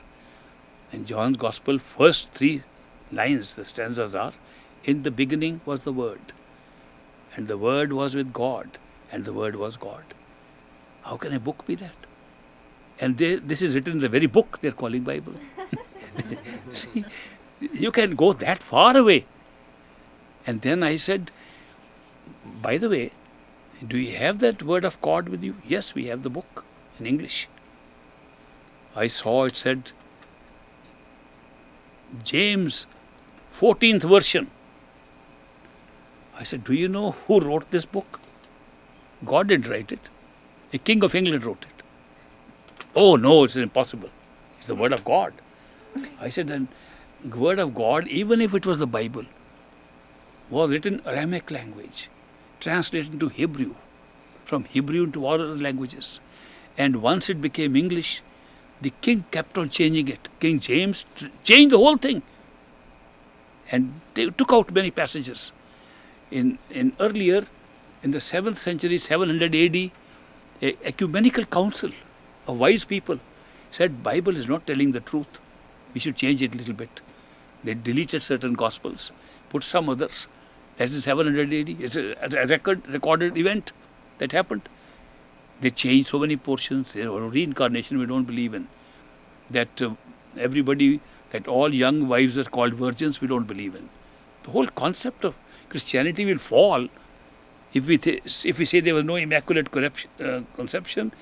And John's Gospel, first 3 lines, the stanzas are, in the beginning was the Word, and the Word was with God, and the Word was God. How can a book be that? And this is written in the very book they're calling Bible. See, you can go that far away. And then I said, by the way, do you have that word of God with you? Yes, we have the book in English. I saw it said, James, 14th version. I said, do you know who wrote this book? God didn't write it. A king of England wrote it. Oh no, it's impossible. It's the word of God. I said, then the word of God, even if it was the Bible, was written in Aramaic language, translated into Hebrew, from Hebrew into all other languages. And once it became English, the king kept on changing it. King James changed the whole thing. And they took out many passages. In earlier, in the 7th century, 700 AD, a ecumenical council of wise people said Bible is not telling the truth. We should change it a little bit. They deleted certain gospels, put some others. That is 700 AD. It's a recorded event that happened. They changed so many portions. Reincarnation we don't believe in. That that all young wives are called virgins, we don't believe in. The whole concept of Christianity will fall if we say there was no immaculate conception,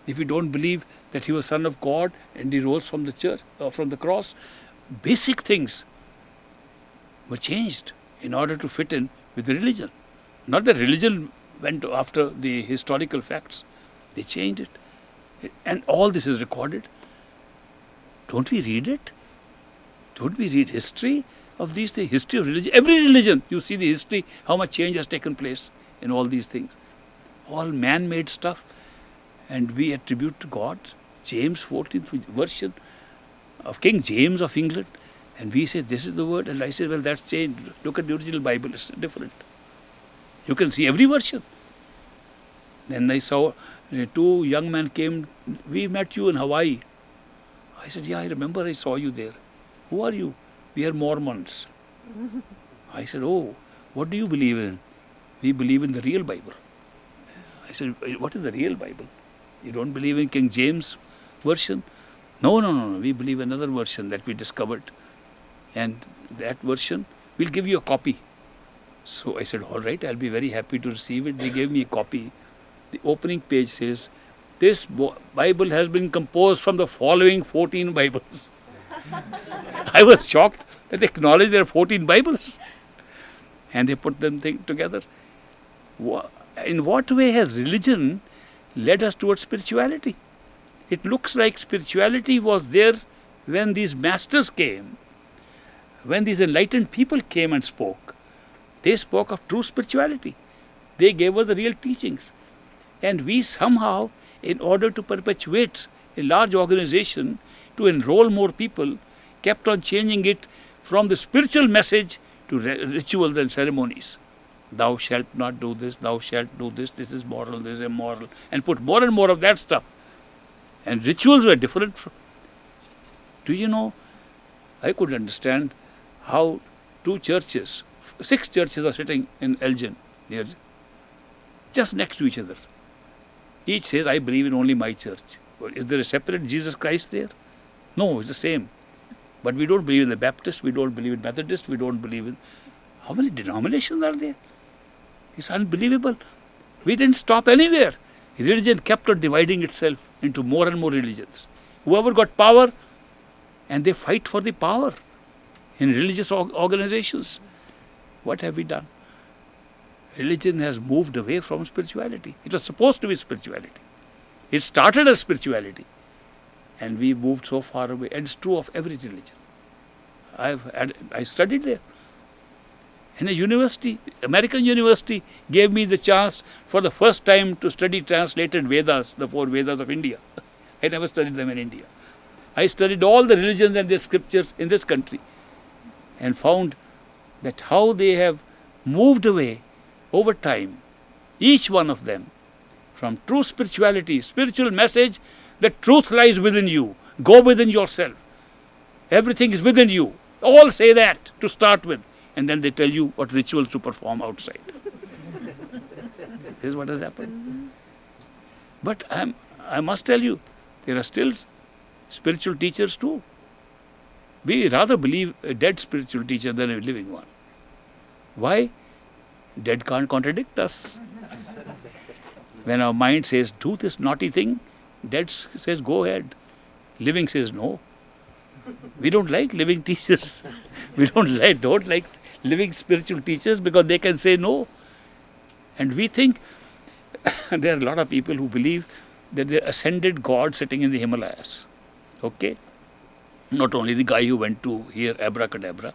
if we don't believe that he was Son of God and he rose from the church, from the cross. Basic things were changed in order to fit in with the religion. Not that religion went after the historical facts. They changed it. And all this is recorded. Don't we read it? Don't we read history of these things? History of religion. Every religion, you see the history, how much change has taken place in all these things. All man-made stuff. And we attribute to God, James 14th version of King James of England. And we say, this is the word. And I say, well, that's changed. Look at the original Bible. It's different. You can see every version. Then I saw 2 young men came. We met you in Hawaii. I said, yeah, I remember I saw you there. Who are you? We are Mormons. I said, oh, what do you believe in? We believe in the real Bible. I said, what is the real Bible? You don't believe in King James version? No. We believe another version that we discovered. And that version, we'll give you a copy. So I said, all right, I'll be very happy to receive it. They gave me a copy. The opening page says, this Bible has been composed from the following 14 Bibles. I was shocked that they acknowledged there are 14 Bibles. And they put them together. In what way has religion led us towards spirituality? It looks like spirituality was there when these masters came, when these enlightened people came and spoke. They spoke of true spirituality. They gave us the real teachings. And we somehow, in order to perpetuate a large organization, to enroll more people, kept on changing it from the spiritual message to rituals and ceremonies. Thou shalt not do this, thou shalt do this is moral, this is immoral, and put more and more of that stuff. And rituals were different. Do you know, I could understand how 2 churches, 6 churches are sitting in Elgin, just next to each other. Each says, I believe in only my church. Is there a separate Jesus Christ there? No, it's the same. But we don't believe in the Baptist, we don't believe in Methodist, we don't believe in... How many denominations are there? It's unbelievable. We didn't stop anywhere. Religion kept on dividing itself into more and more religions. Whoever got power, and they fight for the power in religious organizations. What have we done? Religion has moved away from spirituality. It was supposed to be spirituality. It started as spirituality. And we moved so far away. And it's true of every religion. I studied there. In a university, American university, gave me the chance for the first time to study translated Vedas, the 4 Vedas of India. I never studied them in India. I studied all the religions and their scriptures in this country and found that how they have moved away over time, each one of them, from true spirituality, spiritual message, the truth lies within you. Go within yourself. Everything is within you. All say that to start with. And then they tell you what rituals to perform outside. This is what has happened. But I must tell you, there are still spiritual teachers too. We rather believe a dead spiritual teacher than a living one. Why? Dead can't contradict us. When our mind says, do this naughty thing, dead says, go ahead. Living says, no. We don't like living teachers. We don't like living spiritual teachers because they can say no. And we think there are a lot of people who believe that there are ascended God sitting in the Himalayas. Okay? Not only the guy who went to hear abracadabra,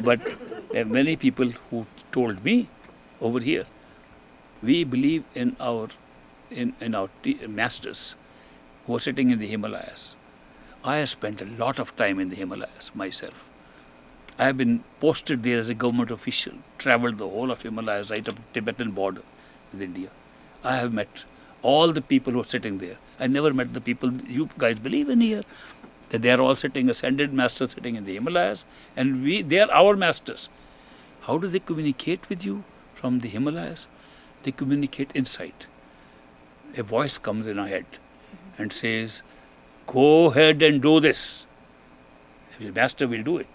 but there are many people who told me over here, we believe in our masters who are sitting in the Himalayas. I have spent a lot of time in the Himalayas myself. I have been posted there as a government official, traveled the whole of Himalayas right up to Tibetan border with India. I have met all the people who are sitting there. I never met the people you guys believe in here, that they are all sitting, ascended masters sitting in the Himalayas, and they are our masters. How do they communicate with you from the Himalayas? They communicate inside. A voice comes in our head and says, go ahead and do this. The master will do it.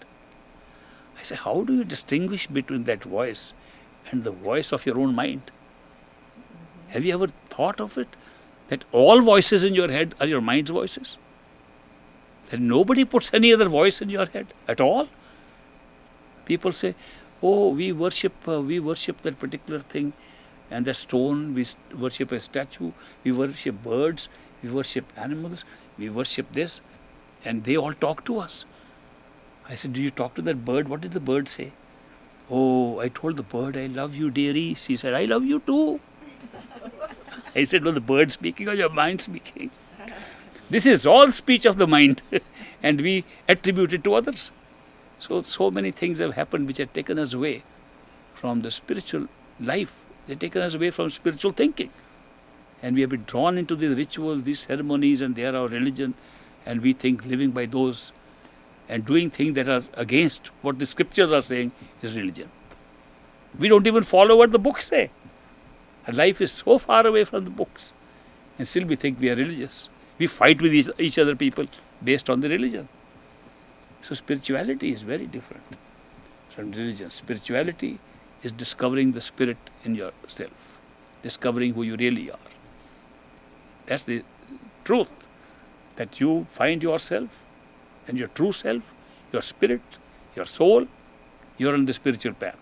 I say, how do you distinguish between that voice and the voice of your own mind? Have you ever thought of it? That all voices in your head are your mind's voices? That nobody puts any other voice in your head at all? People say, oh, we worship that particular thing, and the stone, we worship a statue, we worship birds, we worship animals, we worship this, and they all talk to us. I said, do you talk to that bird? What did the bird say? Oh, I told the bird, I love you, dearie. She said, I love you too. I said, no, the bird speaking or your mind speaking? This is all speech of the mind, and we attribute it to others. So many things have happened which have taken us away from the spiritual life. They've taken us away from spiritual thinking. And we have been drawn into these rituals, these ceremonies, and they are our religion. And we think living by those and doing things that are against what the scriptures are saying is religion. We don't even follow what the books say. Our life is so far away from the books. And still we think we are religious. We fight with each other people based on the religion. So spirituality is very different from religion. Spirituality is discovering the spirit in yourself, discovering who you really are. That's the truth, that you find yourself and your true self, your spirit, your soul, you're on the spiritual path.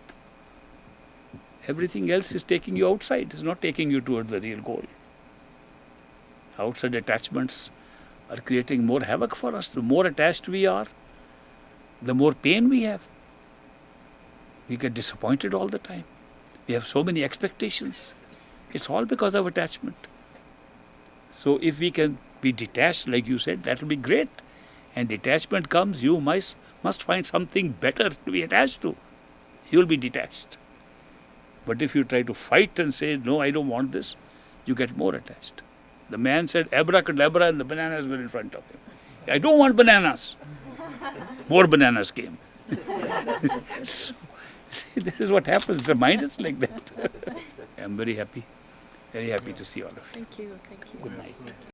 Everything else is taking you outside, it's not taking you towards the real goal. Outside attachments are creating more havoc for us. The more attached we are, the more pain we have. We get disappointed all the time. We have so many expectations. It's all because of attachment. So if we can be detached, like you said, that will be great. And detachment comes, you must find something better to be attached to. You will be detached. But if you try to fight and say, no, I don't want this, you get more attached. The man said abracadabra and the bananas were in front of him. I don't want bananas. More bananas came. So, see, this is what happens. The mind is like that. I'm very happy to see all of you. Thank you. Good night.